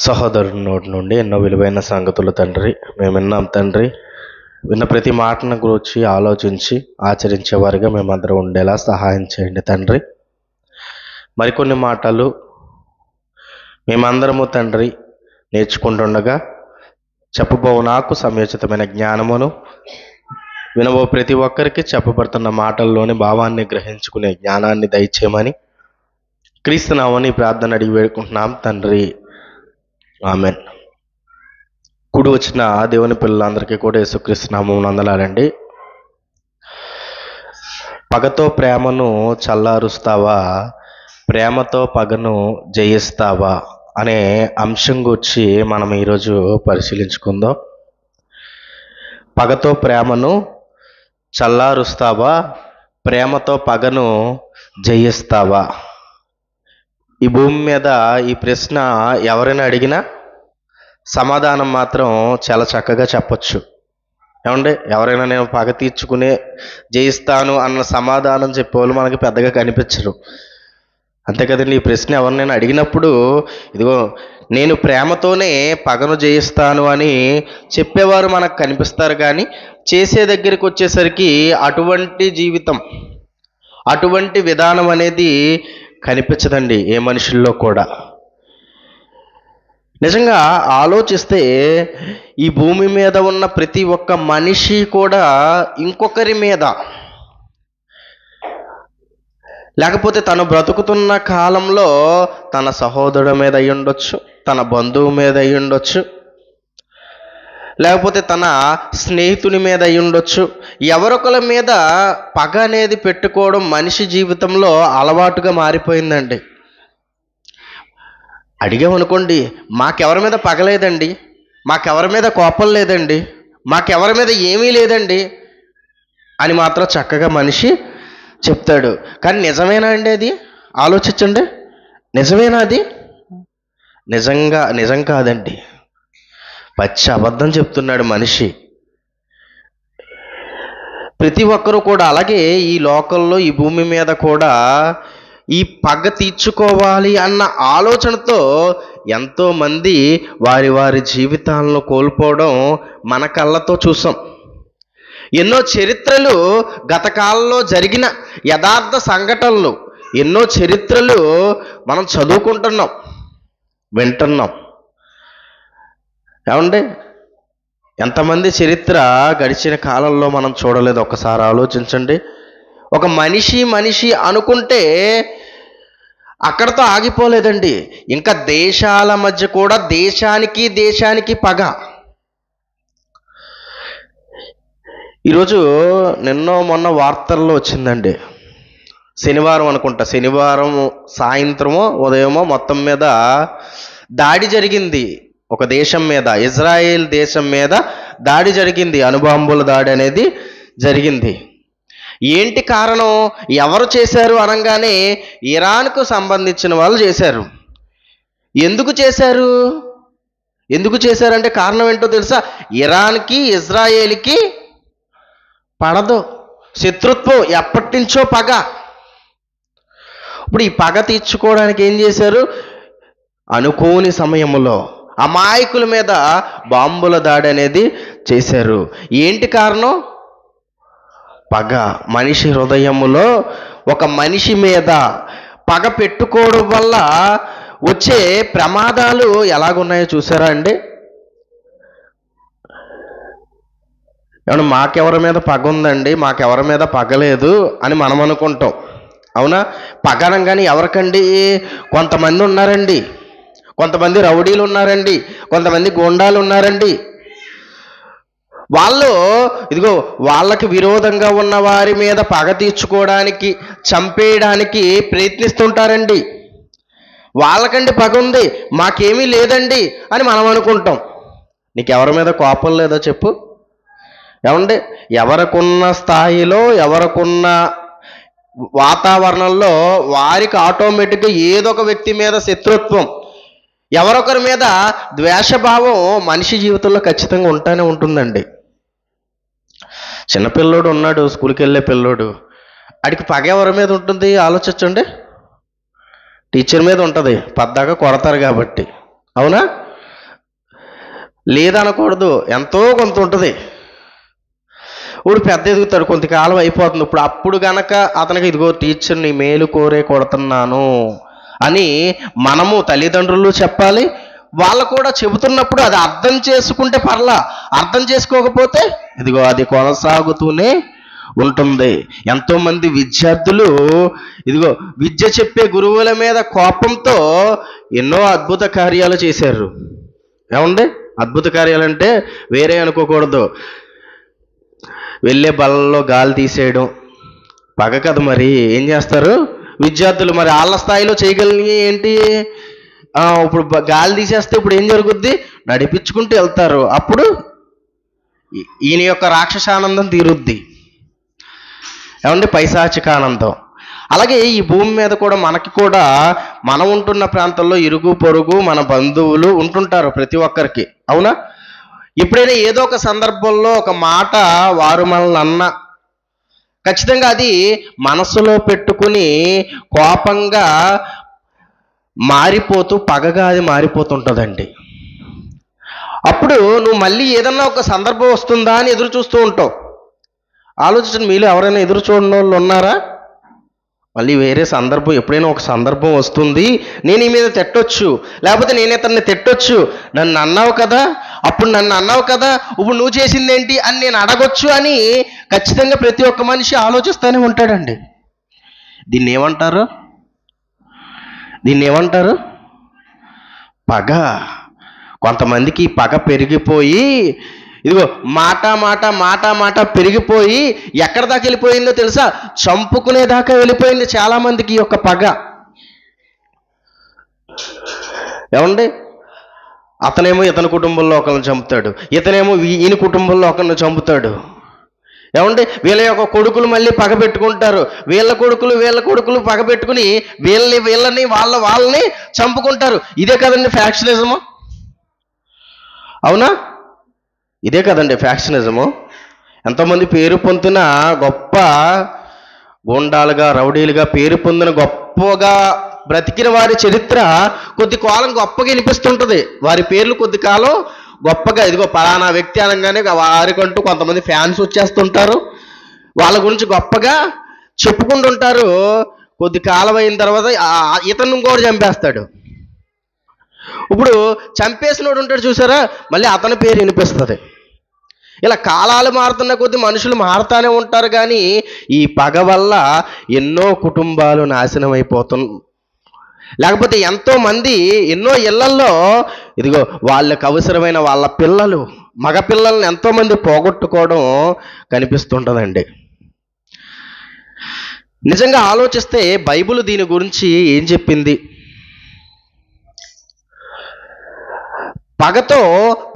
సహోదరుని నోటి నుండి ఎన్నో విలువైన సంగతులు తండ్రి మేము విన్నాం తండ్రి. విన్న ప్రతి మాటను గురించి ఆలోచించి ఆచరించేవారిగా మేమందరం ఉండేలా సహాయం చేయండి తండ్రి. మరికొన్ని మాటలు మేమందరము తండ్రి నేర్చుకుంటుండగా చెప్పబోవు నాకు సమయోచితమైన జ్ఞానమును, వినబో ప్రతి ఒక్కరికి చెప్పబడుతున్న మాటల్లోని భావాన్ని గ్రహించుకునే జ్ఞానాన్ని దయచేయమని క్రీస్తునామని ప్రార్థన అడిగి వేడుకుంటున్నాం తండ్రి. ఆమెన్. కూడి వచ్చిన దేవుని పిల్లలందరికీ కూడా యేసుక్రీస్తు నామమున వందనాలండి. పగతో ప్రేమను చల్లారుస్తావా, ప్రేమతో పగను జయిస్తావా అనే అంశం గురించి మనం ఈరోజు పరిశీలించుకుందాం. పగతో ప్రేమను చల్లారుస్తావా, ప్రేమతో పగను జయిస్తావా? ఈ భూమి మీద ఈ ప్రశ్న ఎవరైనా అడిగినా సమాధానం మాత్రం చాలా చక్కగా చెప్పచ్చు. ఏమండి, ఎవరైనా నేను పగ తీర్చుకునే జయిస్తాను అన్న సమాధానం చెప్పేవాళ్ళు మనకి పెద్దగా కనిపించరు. అంతే కదండి. ఈ ప్రశ్న ఎవరినైనా అడిగినప్పుడు ఇదిగో నేను ప్రేమతోనే పగను జయిస్తాను అని చెప్పేవారు మనకు కనిపిస్తారు, కానీ చేసే దగ్గరికి వచ్చేసరికి అటువంటి జీవితం, అటువంటి విధానం అనేది కనిపించదండి ఏ మనుషుల్లో కూడా. నిజంగా ఆలోచిస్తే ఈ భూమి మీద ఉన్న ప్రతి ఒక్క మనిషి కూడా ఇంకొకరి మీద, లేకపోతే తను బ్రతుకుతున్న కాలంలో తన సహోదరుడి మీద అయి ఉండొచ్చు, తన బంధువు మీద అయి ఉండొచ్చు, లేకపోతే తన స్నేహితుని మీద అయి ఉండొచ్చు. ఎవరొకరి మీద పగ అనేది పెట్టుకోవడం మనిషి జీవితంలో అలవాటుగా మారిపోయిందండి. అడిగామనుకోండి, మాకెవరి మీద పగలేదండి, మాకెవరి మీద కోపం లేదండి, మాకెవరి మీద ఏమీ లేదండి అని మాత్రం చక్కగా మనిషి చెప్తాడు. కానీ నిజమేనా అండి అది? ఆలోచించండి. నిజమేనా అది? నిజం కాదండి. పచ్చి అబద్ధం చెప్తున్నాడు మనిషి. ప్రతి ఒక్కరూ కూడా అలాగే ఈ లోకంలో, ఈ భూమి మీద కూడా ఈ పగ తీర్చుకోవాలి అన్న ఆలోచనతో ఎంతోమంది వారి వారి జీవితాలను కోల్పోవడం మన కళ్ళతో చూసాం. ఎన్నో చరిత్రలు, గత కాలంలో జరిగిన యథార్థ సంఘటనలు, ఎన్నో చరిత్రలు మనం చదువుకుంటున్నాం, వింటున్నాం. ఏమండి, ఎంతమంది చరిత్ర గడిచిన కాలంలో మనం చూడలేదు? ఒక్కసారి ఆలోచించండి. ఒక మనిషి అనుకుంటే అక్కడతో ఆగిపోలేదండి. ఇంకా దేశాల మధ్య కూడా దేశానికి పగ. ఈరోజు మొన్న వార్తల్లో వచ్చిందండి. శనివారం అనుకుంటా, శనివారం సాయంత్రమో ఉదయమో మొత్తం మీద దాడి జరిగింది. ఒక దేశం మీద, ఇజ్రాయేల్ దేశం మీద దాడి జరిగింది. అణుబాంబుల దాడి అనేది జరిగింది. ఏంటి కారణం? ఎవరు చేశారు అనగానే ఇరాన్కు సంబంధించిన వాళ్ళు చేశారు. ఎందుకు చేశారంటే కారణం ఏంటో తెలుసా? ఇరాన్కి ఇజ్రాయేల్కి పడదు, శత్రుత్వం, ఎప్పటి నుంచో పగ. ఇప్పుడు ఈ పగ తీర్చుకోవడానికి ఏం చేశారు? అనుకోని సమయంలో అమాయకుల మీద బాంబుల దాడి అనేది చేశారు. ఏంటి కారణం? పగ. మనిషి హృదయములో ఒక మనిషి మీద పగ పెట్టుకోవడం వల్ల వచ్చే ప్రమాదాలు ఎలాగున్నాయో చూసారా అండి? ఏమన్నా మాకెవరి మీద పగ ఉందండి, మాకెవరి మీద పగలేదు అని మనం అనుకుంటాం. అవునా? పగనం కానీ ఎవరికండి? కొంతమంది ఉన్నారండి, కొంతమంది రౌడీలు ఉన్నారండి, కొంతమంది గూండాలు ఉన్నారండి. వాళ్ళు ఇదిగో వాళ్ళకి విరోధంగా ఉన్న వారి మీద పగ తీర్చుకోవడానికి, చంపేయడానికి ప్రయత్నిస్తుంటారండి. వాళ్ళకండి పగ ఉంది, మాకేమీ లేదండి అని మనం అనుకుంటాం. నీకు ఎవరి మీద కోపం లేదో చెప్పు. ఏమండి, ఎవరికున్న స్థాయిలో, ఎవరికున్న వాతావరణంలో వారికి ఆటోమేటిక్గా ఏదో ఒక వ్యక్తి మీద శత్రుత్వం, ఎవరొకరి మీద ద్వేషభావం మనిషి జీవితంలో ఖచ్చితంగా ఉంటానే ఉంటుందండి. చిన్నపిల్లోడు ఉన్నాడు, స్కూల్కి వెళ్ళే పిల్లోడు, ఆడికి పగ ఎవరి మీద ఉంటుంది? ఆలోచించండి. టీచర్ మీద ఉంటుంది, పద్దాక కొడతారు కాబట్టి. అవునా? లేదనకూడదు, ఎంతో కొంత ఉంటుంది. ఇప్పుడు పెద్ద ఎదుగుతాడు, కొంతకాలం అయిపోతుంది. అప్పుడు గనక అతనికి ఇదిగో టీచర్ నీ మేలు కోరే కొడుతున్నాను అని మనము తల్లిదండ్రులు చెప్పాలి. వాళ్ళు కూడా చెబుతున్నప్పుడు అది అర్థం చేసుకుంటే పర్లా, అర్థం చేసుకోకపోతే ఇదిగో అది కొనసాగుతూనే ఉంటుంది. ఎంతోమంది విద్యార్థులు ఇదిగో విద్య చెప్పే గురువుల మీద కోపంతో ఎన్నో అద్భుత కార్యాలు చేశారు. ఏమండి? అద్భుత కార్యాలంటే వేరే అనుకోకూడదు. వెళ్ళే బలలో గాలి తీసేయడం పగ కదా. మరి ఏం చేస్తారు విద్యార్థులు? మరి వాళ్ళ స్థాయిలో చేయగలిగి ఏంటి? ఇప్పుడు గాలి తీసేస్తే ఇప్పుడు ఏం జరుగుద్ది? నడిపించుకుంటూ వెళ్తారు. అప్పుడు ఈయన యొక్క రాక్షసానందం తీరుద్ది. ఏమండి? పైశాచికానందం. అలాగే ఈ భూమి మీద కూడా మనకి కూడా మనం ఉంటున్న ప్రాంతంలో ఇరుగు పొరుగు మన బంధువులు ఉంటుంటారు ప్రతి ఒక్కరికి. అవునా? ఎప్పుడైనా ఏదో ఒక సందర్భంలో ఒక మాట వారు మనల్ని అన్నా ఖచ్చితంగా అది మనసులో పెట్టుకుని కోపంగా మారిపోతూ పగగా అది మారిపోతుంటుందండి. అప్పుడు నువ్వు మళ్ళీ ఏదన్నా ఒక సందర్భం వస్తుందా అని ఎదురు చూస్తూ ఉంటావు. ఆలోచించండి, మీలో ఎవరైనా ఎదురు చూడని వాళ్ళు ఉన్నారా? మళ్ళీ వేరే సందర్భం, ఎప్పుడైనా ఒక సందర్భం వస్తుంది, నేను ఈ మీద తిట్టొచ్చు, లేకపోతే నేను ఇతన్ని తిట్టొచ్చు. నన్ను అన్నావు కదా, అప్పుడు నన్ను అన్నావు కదా, ఇప్పుడు నువ్వు చేసింది ఏంటి అని నేను అడగొచ్చు అని ఖచ్చితంగా ప్రతి ఒక్క మనిషి ఆలోచిస్తూనే ఉంటాడండి. దీన్ని ఏమంటారు? పగ. కొంతమందికి పగ పెరిగిపోయి ఇదిగో మాట పెరిగిపోయి ఎక్కడి దాకా వెళ్ళిపోయిందో తెలుసా? చంపుకునేదాకా వెళ్ళిపోయింది చాలా మందికి ఈ యొక్క పగ. ఏమండి? అతనేమో ఇతని కుటుంబంలో ఒకరిని చంపుతాడు, ఇతనేమో ఈయన కుటుంబంలో ఒకరిని చంపుతాడు. ఏమండి? వీళ్ళ యొక్క కొడుకులు మళ్ళీ పగ పెట్టుకుంటారు, వీళ్ళ కొడుకులు పగ పెట్టుకుని వీళ్ళని వాళ్ళని చంపుకుంటారు. ఇదే కదండి ఫ్యాక్షనిజము. అవునా? ఇదే కదండి ఫ్యాక్షనిజము. ఎంతోమంది పేరు పొందిన గొప్ప గూండాలుగా, రౌడీలుగా పేరు పొందిన గొప్పగా బ్రతికిన వారి చరిత్ర కొద్ది కాలం గొప్పగా వినిపిస్తుంటుంది. వారి పేర్లు కొద్ది కాలం గొప్పగా ఇదిగో పలానా వ్యక్తి అనగానే వారికంటూ కొంతమంది ఫ్యాన్స్ వచ్చేస్తుంటారు, వాళ్ళ గురించి గొప్పగా చెప్పుకుంటుంటారు. కొద్ది కాలం అయిన తర్వాత ఇతను ఇంకోటి చంపేస్తాడు. ఇప్పుడు చంపేసినోడు ఉంటాడు చూసారా, మళ్ళీ అతని పేరు వినిపిస్తుంది. ఇలా కాలాలు మారుతున్న కొద్ది మనుషులు మారుతానే ఉంటారు. కానీ ఈ పగ వల్ల ఎన్నో కుటుంబాలు నాశనం లేకపోతే ఎంతోమంది ఎన్నో ఇళ్లల్లో ఇదిగో వాళ్ళకు అవసరమైన వాళ్ళ పిల్లలు, మగపిల్లల్ని ఎంతోమంది పోగొట్టుకోవడం కనిపిస్తుంటుందండి. నిజంగా ఆలోచిస్తే బైబిల్ దీని గురించి ఏం చెప్పింది? పగతో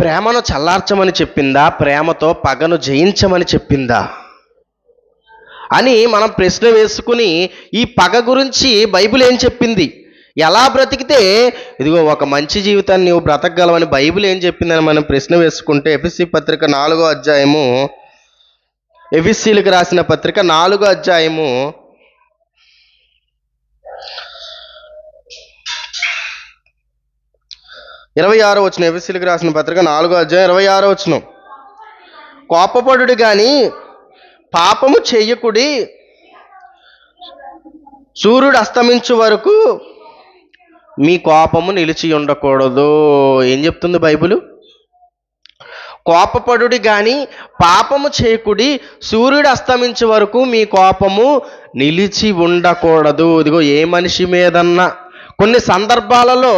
ప్రేమను చల్లార్చమని చెప్పిందా, ప్రేమతో పగను జయించమని చెప్పిందా అని మనం ప్రశ్న వేసుకుని ఈ పగ గురించి బైబిల్ ఏం చెప్పింది, ఎలా బ్రతికితే ఇదిగో ఒక మంచి జీవితాన్ని నువ్వు బ్రతకగలవని బైబిల్ ఏం చెప్పిందని మనం ప్రశ్న వేసుకుంటే ఎఫెసీ పత్రిక 4వ అధ్యాయము, ఎఫెసీలకు రాసిన పత్రిక 4వ అధ్యాయము 26వ వచనం. ఎఫెసీలకు రాసిన పత్రిక 4వ అధ్యాయం 26వ వచనం. కోపపడుడి గాని పాపము చెయ్యకుడి, సూర్యుడు అస్తమించు వరకు మీ కోపము నిలిచి ఉండకూడదు. ఏం చెప్తుంది బైబిల్? కోపపడుడి గాని పాపము చేయకుడి, సూర్యుడు అస్తమించే వరకు మీ కోపము నిలిచి ఉండకూడదు. ఇదిగో ఏ మనిషి మీదన్నా కొన్ని సందర్భాలలో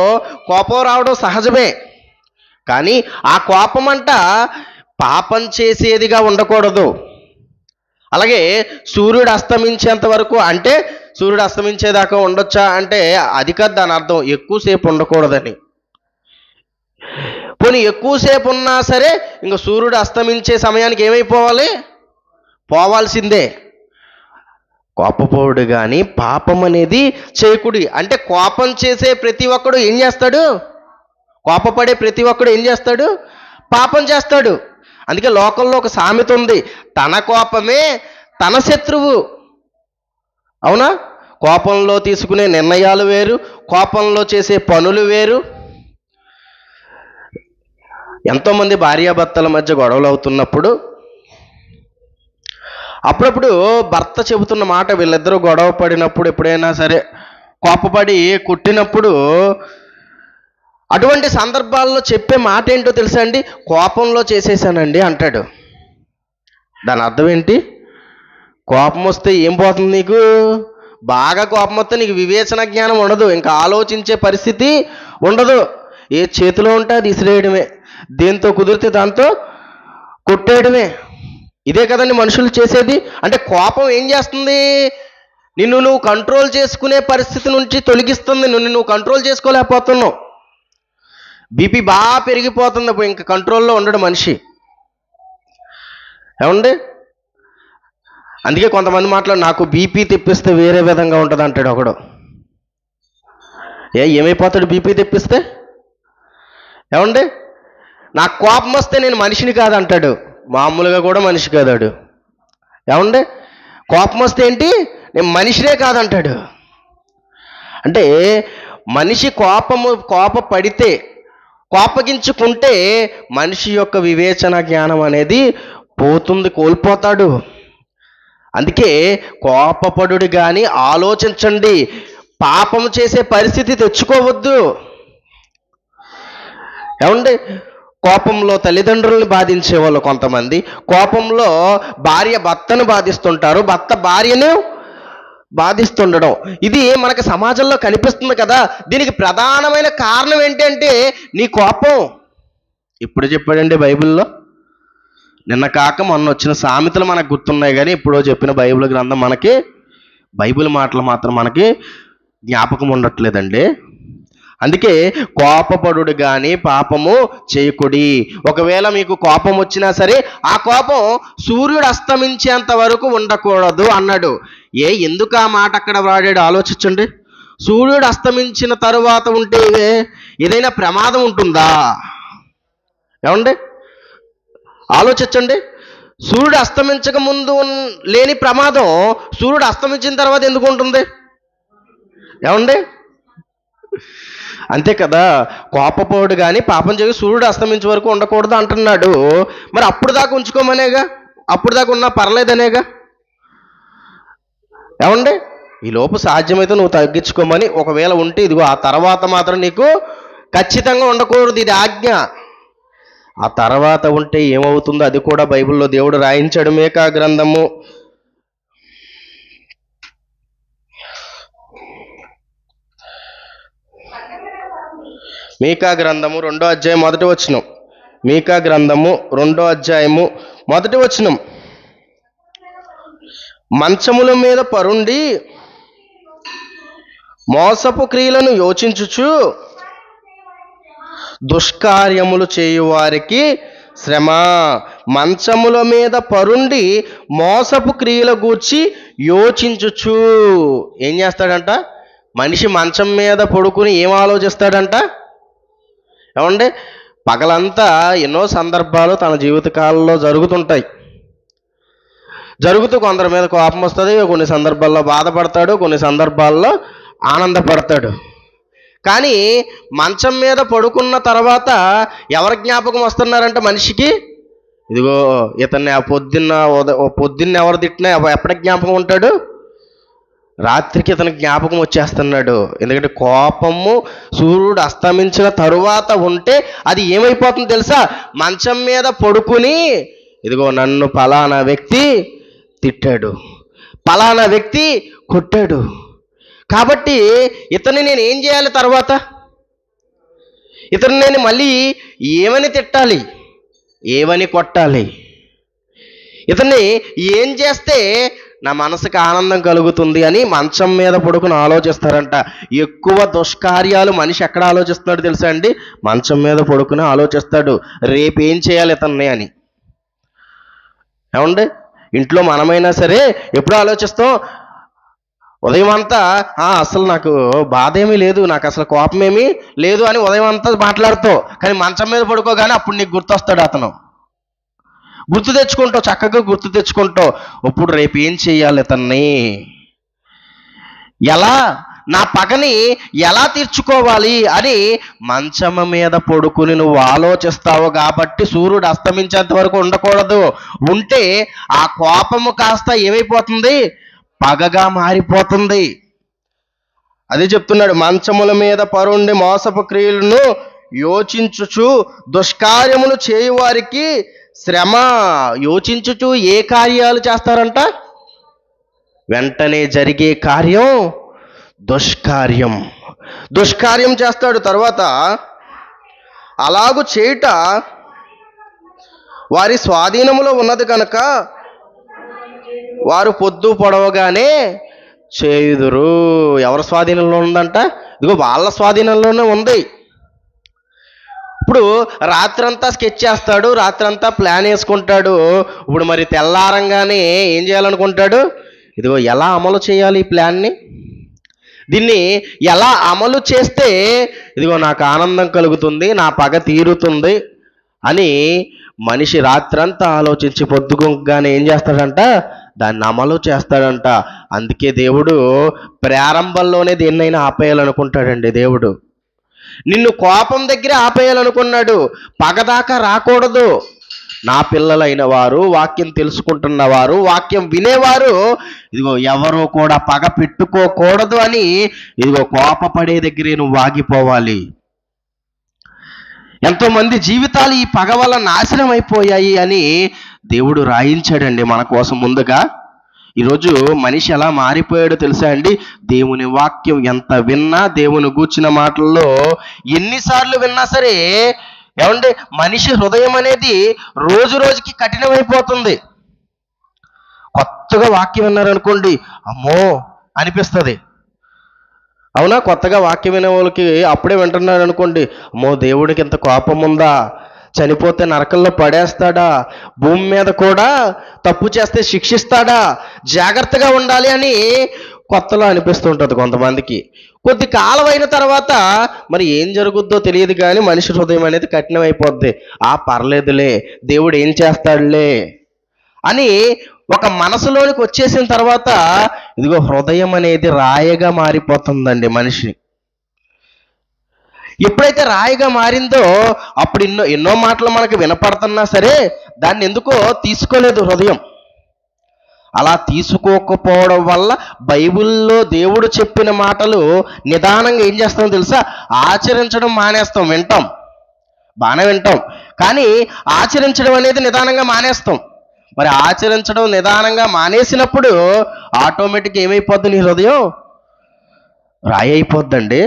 కోపం రావడం సహజమే, కానీ ఆ కోపం అంట పాపం చేసేదిగా ఉండకూడదు. అలాగే సూర్యుడు అస్తమించేంత వరకు అంటే సూర్యుడు అస్తమించేదాకా ఉండొచ్చా అంటే అది కాదు దాని అర్థం, ఎక్కువసేపు ఉండకూడదని. పోనీ ఎక్కువసేపు ఉన్నా సరే ఇంకా సూర్యుడు అస్తమించే సమయానికి ఏమైపోవాలి? పోవాల్సిందే. కోపపోవుడు కానీ పాపం అనేది చేయకుడి అంటే కోపం చేసే ప్రతి ఒక్కడు ఏం చేస్తాడు? కోపపడే ప్రతి ఒక్కడు ఏం చేస్తాడు? పాపం చేస్తాడు. అందుకే లోకంలో ఒక సామెత ఉంది, తన కోపమే తన శత్రువు. అవునా? కోపంలో తీసుకునే నిర్ణయాలు వేరు, కోపంలో చేసే పనులు వేరు. ఎంతోమంది భార్యాభర్తల మధ్య గొడవలు అవుతున్నప్పుడు అప్పుడప్పుడు భర్త చెబుతున్న మాట, వీళ్ళిద్దరూ గొడవ పడినప్పుడు ఎప్పుడైనా సరే కోపపడి కొట్టినప్పుడు అటువంటి సందర్భాల్లో చెప్పే మాట ఏంటో తెలుసా అండి? కోపంలో చేసేసానండి అంటాడు. దాని అర్థం ఏంటి? కోపం వస్తే ఏం పోతుంది నీకు? బాగా కోపం వస్తే నీకు వివేచన జ్ఞానం ఉండదు, ఇంకా ఆలోచించే పరిస్థితి ఉండదు. ఏ చేతిలో ఉంటే అది ఇసిరేయడమే, దేంతో కుదిరితే దాంతో కొట్టేయడమే. ఇదే కదండి మనుషులు చేసేది. అంటే కోపం ఏం చేస్తుంది? నిన్ను నువ్వు కంట్రోల్ చేసుకునే పరిస్థితి నుంచి తొలగిస్తుంది. నువ్వు కంట్రోల్ చేసుకోలేకపోతున్నావు. బీపీ బాగా పెరిగిపోతుంది, అప్పుడు ఇంకా కంట్రోల్లో ఉండడు మనిషి. ఏమండి? అందుకే కొంతమంది మాట్లాడు, నాకు బీపీ తెప్పిస్తే వేరే విధంగా ఉంటుంది అంటాడు ఒకడు. ఏమైపోతాడు బీపీ తెప్పిస్తే? ఏమండి? నాకు కోపం వస్తే నేను మనిషిని కాదంటాడు. మామూలుగా కూడా మనిషి కాదాడు. ఏమండి? కోపం వస్తే ఏంటి? నేను మనిషినే కాదంటాడు. అంటే మనిషి కోపపడితే, కోపగించుకుంటే మనిషి యొక్క వివేచన జ్ఞానం అనేది పోతుంది, కోల్పోతాడు. అందుకే కోపపడుడు కానీ ఆలోచించండి, పాపం చేసే పరిస్థితి తెచ్చుకోవద్దు. ఏమండి? కోపంలో తల్లిదండ్రుల్ని బాధించే వాళ్ళు కొంతమంది, కోపంలో భార్య భర్తను బాధిస్తుంటారు, భర్త భార్యను బాధిస్తుండడం, ఇది మనకు సమాజంలో కనిపిస్తుంది కదా. దీనికి ప్రధానమైన కారణం ఏంటంటే నీ కోపం. ఇప్పుడు చెప్పాడండి బైబిల్లో, నిన్న కాక మొన్న వచ్చిన సామెతలు మనకు గుర్తున్నాయి, కానీ ఇప్పుడు చెప్పిన బైబిల్ గ్రంథం మనకి, బైబిల్ మాటలు మాత్రం మనకి జ్ఞాపకం ఉండట్లేదండి. అందుకే కోపపడుడు కానీ పాపము చేయకుడి. ఒకవేళ మీకు కోపం వచ్చినా సరే ఆ కోపం సూర్యుడు అస్తమించేంత వరకు ఉండకూడదు అన్నాడు. ఎందుకు ఆ మాట అక్కడ వాడాడు ఆలోచించండి. సూర్యుడు అస్తమించిన తరువాత ఉంటే ఏదైనా ప్రమాదం ఉంటుందా? ఏమండి? ఆలోచించండి. సూర్యుడు అస్తమించక ముందు లేని ప్రమాదం సూర్యుడు అస్తమించిన తర్వాత ఎందుకు ఉంటుంది? ఏమండి? అంతే కదా. కోపపోడు కానీ పాపం చేసి సూర్యుడు అస్తమించే వరకు ఉండకూడదు అంటున్నాడు. మరి అప్పుడు దాకా ఉంచుకోమనేగా, అప్పుడు దాకా ఉన్నా పర్లేదనేగా. ఏమండి? ఈ లోపు సాధ్యమైతే నువ్వు తగ్గించుకోమని, ఒకవేళ ఉంటే ఇదిగో ఆ తర్వాత మాత్రం నీకు ఖచ్చితంగా ఉండకూడదు, ఇది ఆజ్ఞ. ఆ తర్వాత ఉంటే ఏమవుతుందో అది కూడా బైబిల్లో దేవుడు రాయించాడు. మీకా గ్రంథము 2వ అధ్యాయం 1వ వచనం. మీకా గ్రంథము 2వ అధ్యాయము 1వ వచనం. మంచముల మీద పరుండి మోసపు క్రియలను యోచించుచు దుష్కార్యములు చేయువారికి శ్రమ. మంచముల మీద పరుండి మోసపు క్రియల గూర్చి యోచించుచు. ఏం చేస్తాడంట? మనిషి మంచం మీద పడుకుని ఏం ఆలోచిస్తాడంట? ఏమండి? పగలంతా ఎన్నో సందర్భాలు తన జీవితకాలంలో జరుగుతుంటాయి. జరుగుతూ కొందరి మీద కోపం వస్తుంది, కొన్ని సందర్భాల్లో బాధపడతాడు, కొన్ని సందర్భాల్లో ఆనందపడతాడు. కానీ మంచం మీద పడుకున్న తర్వాత ఎవరి జ్ఞాపకం వస్తున్నారంటే మనిషికి, ఇదిగో ఇతన్ని పొద్దున్న ఎవరు తిట్టినా ఎప్పటికి జ్ఞాపకం ఉంటాడు? రాత్రికి ఇతనికి జ్ఞాపకం వచ్చేస్తున్నాడు. ఎందుకంటే కోపము సూర్యుడు అస్తమించిన తరువాత ఉంటే అది ఏమైపోతుంది తెలుసా? మంచం మీద పడుకుని ఇదిగో నన్ను పలానా వ్యక్తి తిట్టాడు, పలానా వ్యక్తి కొట్టాడు, కాబట్టి ఇతన్ని నేను ఏం చేయాలి? తర్వాత ఇతన్ని నేను మళ్ళీ ఏమని తిట్టాలి, ఏమని కొట్టాలి, ఇతన్ని ఏం చేస్తే నా మనసుకు ఆనందం కలుగుతుంది అని మంచం మీద పడుకుని ఆలోచిస్తారంట. ఎక్కువ దుష్కార్యాలు మనిషి ఎక్కడ ఆలోచిస్తున్నాడు తెలుసా అండి? మంచం మీద పడుకుని ఆలోచిస్తాడు, రేపు ఏం చేయాలి ఇతన్ని అని. ఏమండి? ఇంట్లో మనమైనా సరే ఎప్పుడు ఆలోచిస్తాం? ఉదయం అంతా అసలు నాకు బాధ ఏమీ లేదు, నాకు అసలు కోపం ఏమీ లేదు అని ఉదయం అంతా మాట్లాడుతావు. కానీ మంచం మీద పడుకోగానే అప్పుడు నీకు గుర్తొస్తాడు అతను. గుర్తు తెచ్చుకుంటావు, చక్కగా గుర్తు తెచ్చుకుంటావు. ఇప్పుడు రేపు ఏం చెయ్యాలి ఇతన్ని, ఎలా నా పగని ఎలా తీర్చుకోవాలి అని మంచం మీద పడుకుని నువ్వు ఆలోచిస్తావు. కాబట్టి సూర్యుడు అస్తమించేంత వరకు ఉండకూడదు. ఉంటే ఆ కోపము కాస్త ఏమైపోతుంది? పగగా మారిపోతుంది. అదే చెప్తున్నాడు, మంచముల మీద పరుండి మోసపు క్రియలను యోచించుచు దుష్కార్యములు చేయువారికి శ్రమ. యోచించుచు ఏ కార్యాలు చేస్తారంట? వెంటనే జరిగే కార్యం దుష్కార్యం. దుష్కార్యం చేస్తాడు. తర్వాత అలాగు చేయుట వారి స్వాధీనములో ఉన్నది కనుక వారు పొద్దు పొడవగానే చేయుదురు. ఎవరి స్వాధీనంలో ఉందంట? ఇదిగో వాళ్ళ స్వాధీనంలోనే ఉంది. ఇప్పుడు రాత్రంతా స్కెచ్ చేస్తాడు, రాత్రంతా ప్లాన్ వేసుకుంటాడు. ఇప్పుడు మరి తెల్లారంగానే ఏం చేయాలనుకుంటాడు? ఇదిగో ఎలా అమలు చేయాలి ఈ ప్లాన్ని, దీన్ని ఎలా అమలు చేస్తే ఇదిగో నాకు ఆనందం కలుగుతుంది, నా పగ తీరుతుంది అని మనిషి రాత్రంతా ఆలోచించి పొద్దుగానే ఏం చేస్తాడంట? దాన్ని అమలు చేస్తాడంట. అందుకే దేవుడు ప్రారంభంలోనే దేన్నైనా ఆపేయాలనుకుంటాడండి. దేవుడు నిన్ను కోపం దగ్గర ఆపేయాలనుకున్నాడు, పగదాకా రాకూడదు. నా పిల్లలైన వారు, వాక్యం తెలుసుకుంటున్నవారు, వాక్యం వినేవారు ఇదిగో ఎవరో కూడా పగ పెట్టుకోకూడదు అని ఇదిగో కోపపడే దగ్గరే నువ్వు ఆగిపోవాలి. ఎంతోమంది జీవితాలు ఈ పగ వల్ల నాశనం అయిపోయాయి అని దేవుడు రాయించాడండి మన కోసం ముందుగా. ఈరోజు మనిషి ఎలా మారిపోయాడో తెలుసా అండి? దేవుని వాక్యం ఎంత విన్నా, దేవుని గూర్చిన మాటల్లో ఎన్నిసార్లు విన్నా సరే ఏమండి, మనిషి హృదయం అనేది రోజు రోజుకి కఠినమైపోతుంది. కొత్తగా వాక్యం విన్నారనుకోండి, అమ్మో అనిపిస్తుంది. అవునా? కొత్తగా వాక్యం వినే వాళ్ళకి అప్పుడే వింటున్నారు అనుకోండి, అమ్మో దేవుడికి ఇంత కోపం ఉందా, చనిపోతే నరకంలో పడేస్తాడా, భూమి మీద కూడా తప్పు చేస్తే శిక్షిస్తాడా, జాగ్రత్తగా ఉండాలి అని కొత్తలో అనిపిస్తుంటుంది కొంతమందికి. కొద్ది కాలం అయిన తర్వాత మరి ఏం జరుగుద్దో తెలియదు కానీ మనిషి హృదయం అనేది కఠినమైపోద్ది. పర్లేదులే, దేవుడు ఏం చేస్తాడులే అని ఒక మనసులోనికి వచ్చేసిన తర్వాత ఇదిగో హృదయం అనేది రాయిగా మారిపోతుందండి మనిషి. ఎప్పుడైతే రాయిగా మారిందో అప్పుడు ఎన్నో మాటలు మనకు వినపడుతున్నా సరే దాన్ని ఎందుకో తీసుకోలేదు హృదయం. అలా తీసుకోకపోవడం వల్ల బైబిల్లో దేవుడు చెప్పిన మాటలు నిదానంగా ఏం చేస్తామో తెలుసా? ఆచరించడం మానేస్తాం. వింటాం, బాగానే వింటాం, కానీ ఆచరించడం అనేది నిదానంగా మానేస్తాం. మరి ఆచరించడం నిదానంగా మానేసినప్పుడు ఆటోమేటిక్గా ఏమైపోద్ది? నీ హృదయం రాయి అయిపోద్దండి.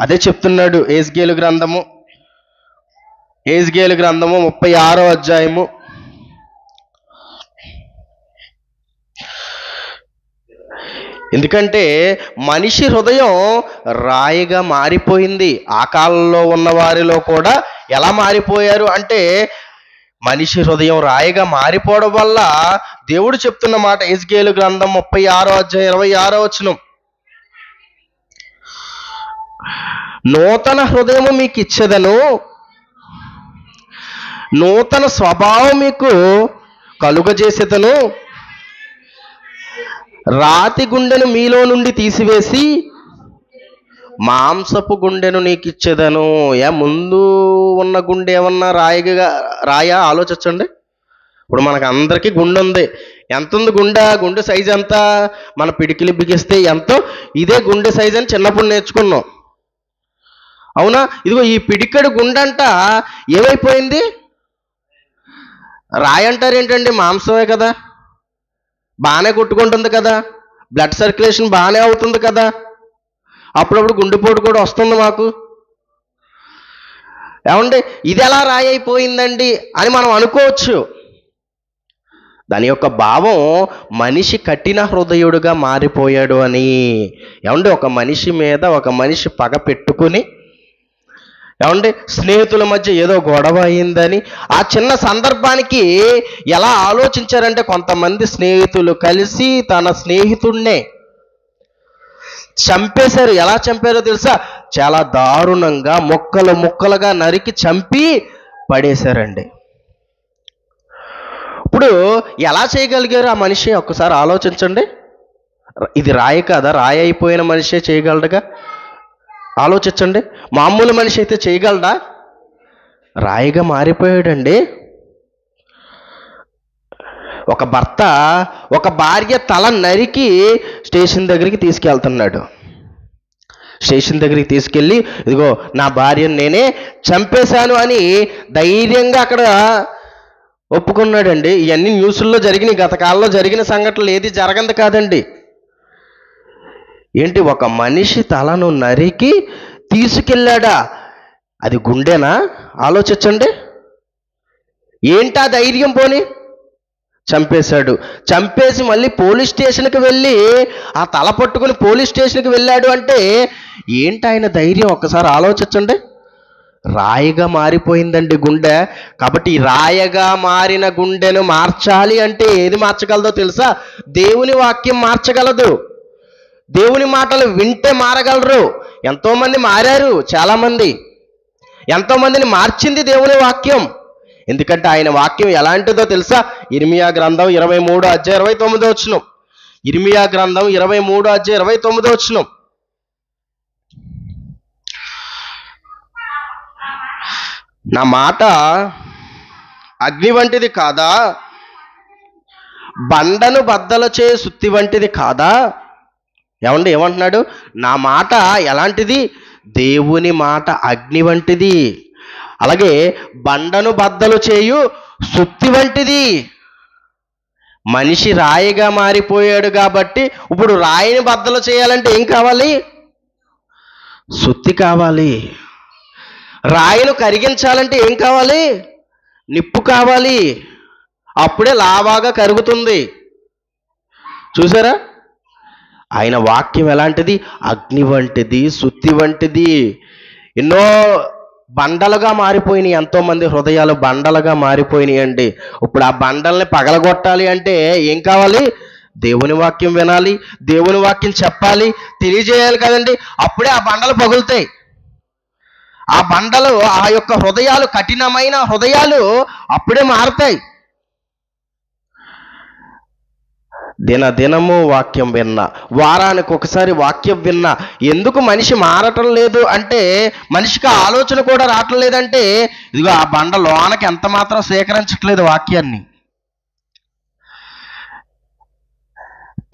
అదే చెప్తున్నాడు యెహెజ్కేలు గ్రంథము 36వ అధ్యాయము 'ఎందుకంటే మనిషి హృదయం రాయిగా మారిపోయింది. ఆ కాలంలో ఉన్న వారిలో కూడా ఎలా మారిపోయారు అంటే మనిషి హృదయం రాయిగా మారిపోవడం వల్ల దేవుడు చెప్తున్న మాట యెహెజ్కేలు గ్రంథం 36వ అధ్యాయం 26వ వచనం, నూతన హృదయము మీకు ఇచ్చేదను, నూతన స్వభావం మీకు కలుగజేసేదను, రాతి గుండెను మీలో నుండి తీసివేసి మాంసపు గుండెను నీకు ఇచ్చేదను. ముందు ఉన్న గుండె ఏమన్నా రాయా? ఆలోచించండి. ఇప్పుడు మనకు అందరికీ గుండె ఉంది. ఎంత ఉంది గుండె సైజు ఎంత? మన పిడికిలి బిగిస్తే ఎంతో ఇదే గుండె సైజు అని చిన్నప్పుడు నేర్చుకున్నాం. అవునా? ఇదిగో ఈ పిడికెడు గుండంట ఏమైపోయింది? రాయి అంటారు ఏంటండి? మాంసమే కదా, బాగానే కొట్టుకుంటుంది కదా, బ్లడ్ సర్క్యులేషన్ బాగానే అవుతుంది కదా, అప్పుడప్పుడు గుండెపోటు కూడా వస్తుంది మాకు. ఏమండి, ఇది ఎలా రాయి అయిపోయిందండి అని మనం అనుకోవచ్చు. దాని యొక్క భావం మనిషి కఠిన హృదయుడుగా మారిపోయాడు అని. ఏమండి, ఒక మనిషి మీద ఒక మనిషి పగ పెట్టుకుని, ఏమండి స్నేహితుల మధ్య ఏదో గొడవ అయిందని ఆ చిన్న సందర్భానికి ఎలా ఆలోచించారంటే కొంతమంది స్నేహితులు కలిసి తన స్నేహితుడినే చంపేశారు. ఎలా చంపారో తెలుసా? చాలా దారుణంగా ముక్కలు ముక్కలుగా నరికి చంపి పడేశారండి. ఇప్పుడు ఎలా చేయగలిగారు ఆ మనిషి? ఒక్కసారి ఆలోచించండి. ఇది రాయి కాదా? రాయి అయిపోయిన మనిషే చేయగలడుగా. ఆలోచించండి. మామూలు మనిషి అయితే చేయగలడా? రాయిగా మారిపోయాడండి. ఒక భర్త ఒక భార్య తల నరికి స్టేషన్ దగ్గరికి తీసుకెళ్తున్నాడు. స్టేషన్ దగ్గరికి తీసుకెళ్ళి, ఇదిగో నా భార్యను నేనే చంపేశాను అని ధైర్యంగా అక్కడ ఒప్పుకున్నాడండి. ఇవన్నీ న్యూస్ల్లో జరిగినాయి, గత కాలంలో జరిగిన సంఘటనలు, ఏది జరగంది కాదండి. ఏంటి, ఒక మనిషి తలను నరికి తీసుకెళ్ళాడా? అది గుండెనా? ఆలోచించండి. ఏంటా ధైర్యం? పోని చంపేశాడు. చంపేసి మళ్ళీ పోలీస్ స్టేషన్కి వెళ్ళి ఆ తల పట్టుకుని పోలీస్ స్టేషన్కి వెళ్ళాడు అంటే ఏంటి ఆయన ధైర్యం? ఒక్కసారి ఆలోచించండి. రాయిగా మారిపోయిందండి గుండె. కాబట్టి ఈ రాయగా మారిన గుండెను మార్చాలి అంటే ఏది మార్చగలదో తెలుసా? దేవుని వాక్యం మార్చగలదు. దేవుని మాటలు వింటే మారగలరు. ఎంతోమంది మారారు, చాలామంది. ఎంతోమందిని మార్చింది దేవుని వాక్యం. ఎందుకంటే ఆయన వాక్యం ఎలాంటిదో తెలుసా? ఇర్మియా గ్రంథం 23:29. ఇర్మియా గ్రంథం 23:29. నా మాట అగ్ని వంటిది కాదా? బండను బద్దలు చే సుత్తి వంటిది కాదా? ఏమంటున్నాడు? నా మాట ఎలాంటిది? దేవుని మాట అగ్ని వంటిది, అలాగే బండను బద్దలు చేయు సుత్తి వంటిది. మనిషి రాయిగా మారిపోయాడు కాబట్టి ఇప్పుడు రాయిని బద్దలు చేయాలంటే ఏం కావాలి? సుత్తి కావాలి. రాయిను కరిగించాలంటే ఏం కావాలి? నిప్పు కావాలి. అప్పుడే లావాగా కరుగుతుంది. చూసారా? ఆయన వాక్యం ఎలాంటిది? అగ్ని వంటిది, సుత్తి వంటిది. ఎన్నో బండలుగా మారిపోయినాయి, ఎంతోమంది హృదయాలు బండలుగా మారిపోయినాయండి. ఇప్పుడు ఆ బండల్ని పగలగొట్టాలి అంటే ఏం కావాలి? దేవుని వాక్యం వినాలి, దేవుని వాక్యం చెప్పాలి, తెలియజేయాలి కదండి. అప్పుడే ఆ బండలు పగులుతాయి. ఆ బండలు, ఆ యొక్క హృదయాలు, కఠినమైన హృదయాలు అప్పుడే మారుతాయి. దినదినము వాక్యం విన్నా, వారానికి ఒకసారి వాక్యం విన్నా. ఎందుకు మనిషి మారటం లేదు అంటే, మనిషికి ఆలోచన కూడా రావటం లేదంటే, ఇదిగో ఆ బండ లోనకి ఎంత మాత్రం సేకరించట్లేదు వాక్యాన్ని.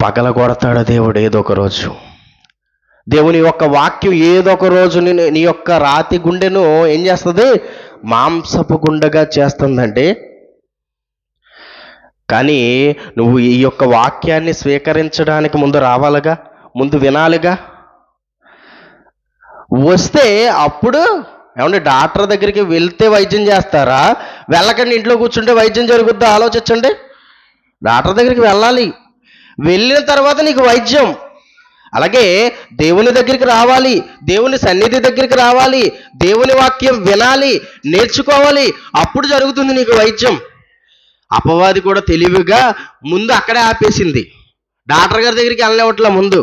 పగలగొడతాడు దేవుడు ఏదో ఒక రోజు. దేవుని యొక్క వాక్యం ఏదో ఒక రోజు నీ యొక్క రాతి గుండెను ఏం చేస్తుంది? మాంసపు గుండెగా చేస్తుందండి. కానీ నువ్వు ఈ యొక్క వాక్యాన్ని స్వీకరించడానికి ముందు రావాలిగా, ముందు వినాలిగా. వస్తే అప్పుడు డాక్టర్ దగ్గరికి వెళ్తే వైద్యం చేస్తారా? వెళ్ళకండి ఇంట్లో కూర్చుంటే వైద్యం జరుగుద్దా? ఆలోచించండి. డాక్టర్ దగ్గరికి వెళ్ళాలి, వెళ్ళిన తర్వాత నీకు వైద్యం. అలాగే దేవుని దగ్గరికి రావాలి, దేవుని సన్నిధి దగ్గరికి రావాలి, దేవుని వాక్యం వినాలి, నేర్చుకోవాలి. అప్పుడు జరుగుతుంది నీకు వైద్యం. అపవాది కూడా తెలివిగా ముందు అక్కడే ఆపేసింది. డాక్టర్ గారి దగ్గరికి వెళ్ళనివ్వట్లే ముందు.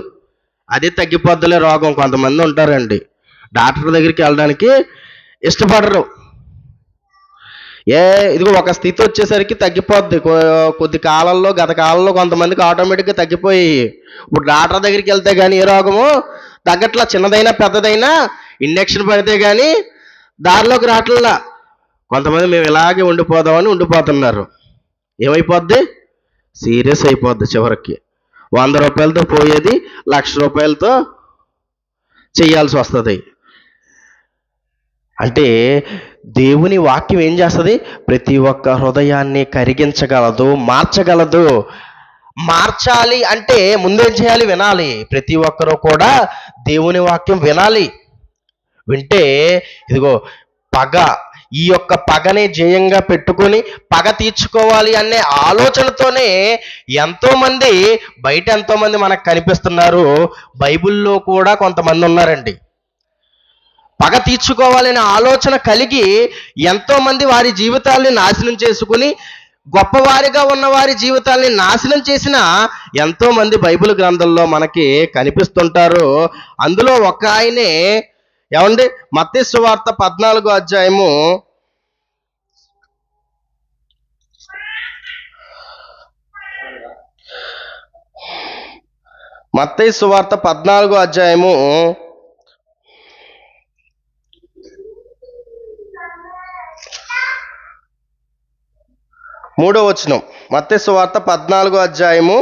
అదే తగ్గిపోద్దులే రోగం. కొంతమంది ఉంటారండి డాక్టర్ దగ్గరికి వెళ్ళడానికి ఇష్టపడరు. ఇదిగో ఒక స్థితి వచ్చేసరికి తగ్గిపోద్ది. కొద్ది కాలంలో, గత కాలంలో కొంతమందికి ఆటోమేటిక్గా తగ్గిపోయి, ఇప్పుడు డాక్టర్ దగ్గరికి వెళ్తే కానీ ఏ రోగము తగ్గట్లా. చిన్నదైనా పెద్దదైనా ఇంజెక్షన్ పడితే కానీ దారిలోకి రావట్లా. కొంతమంది మేము ఇలాగే ఉండిపోదామని ఉండిపోతున్నారు. ఏమైపోద్ది? సీరియస్ అయిపోద్ది. చివరికి 100 రూపాయలతో పోయేది 1,00,000 రూపాయలతో చేయాల్సి వస్తుంది. అంటే దేవుని వాక్యం ఏం చేస్తుంది? ప్రతి ఒక్క హృదయాన్ని కరిగించగలదు, మార్చగలదు. మార్చాలి అంటే ముందేం చేయాలి? వినాలి. ప్రతి ఒక్కరూ కూడా దేవుని వాక్యం వినాలి. వింటే ఇదిగో పగ, ఈ యొక్క పగని జయంగా పెట్టుకొని పగ తీర్చుకోవాలి అనే ఆలోచనతోనే ఎంతోమంది బయట, ఎంతోమంది మనకు కనిపిస్తున్నారు. బైబిల్లో కూడా కొంతమంది ఉన్నారండి. పగ తీర్చుకోవాలనే ఆలోచన కలిగి ఎంతోమంది వారి జీవితాల్ని నాశనం చేసుకుని, గొప్పవారిగా ఉన్న వారి జీవితాల్ని నాశనం చేసిన ఎంతోమంది బైబిల్ గ్రంథంలో మనకి కనిపిస్తుంటారు. అందులో ఒక ఆయనే మత్తయి సువార్త 14వ అధ్యాయము 30 మత్తయి సువార్త 14వ అధ్యాయము 3వ వచనం. మత్తయి సువార్త 14వ అధ్యాయము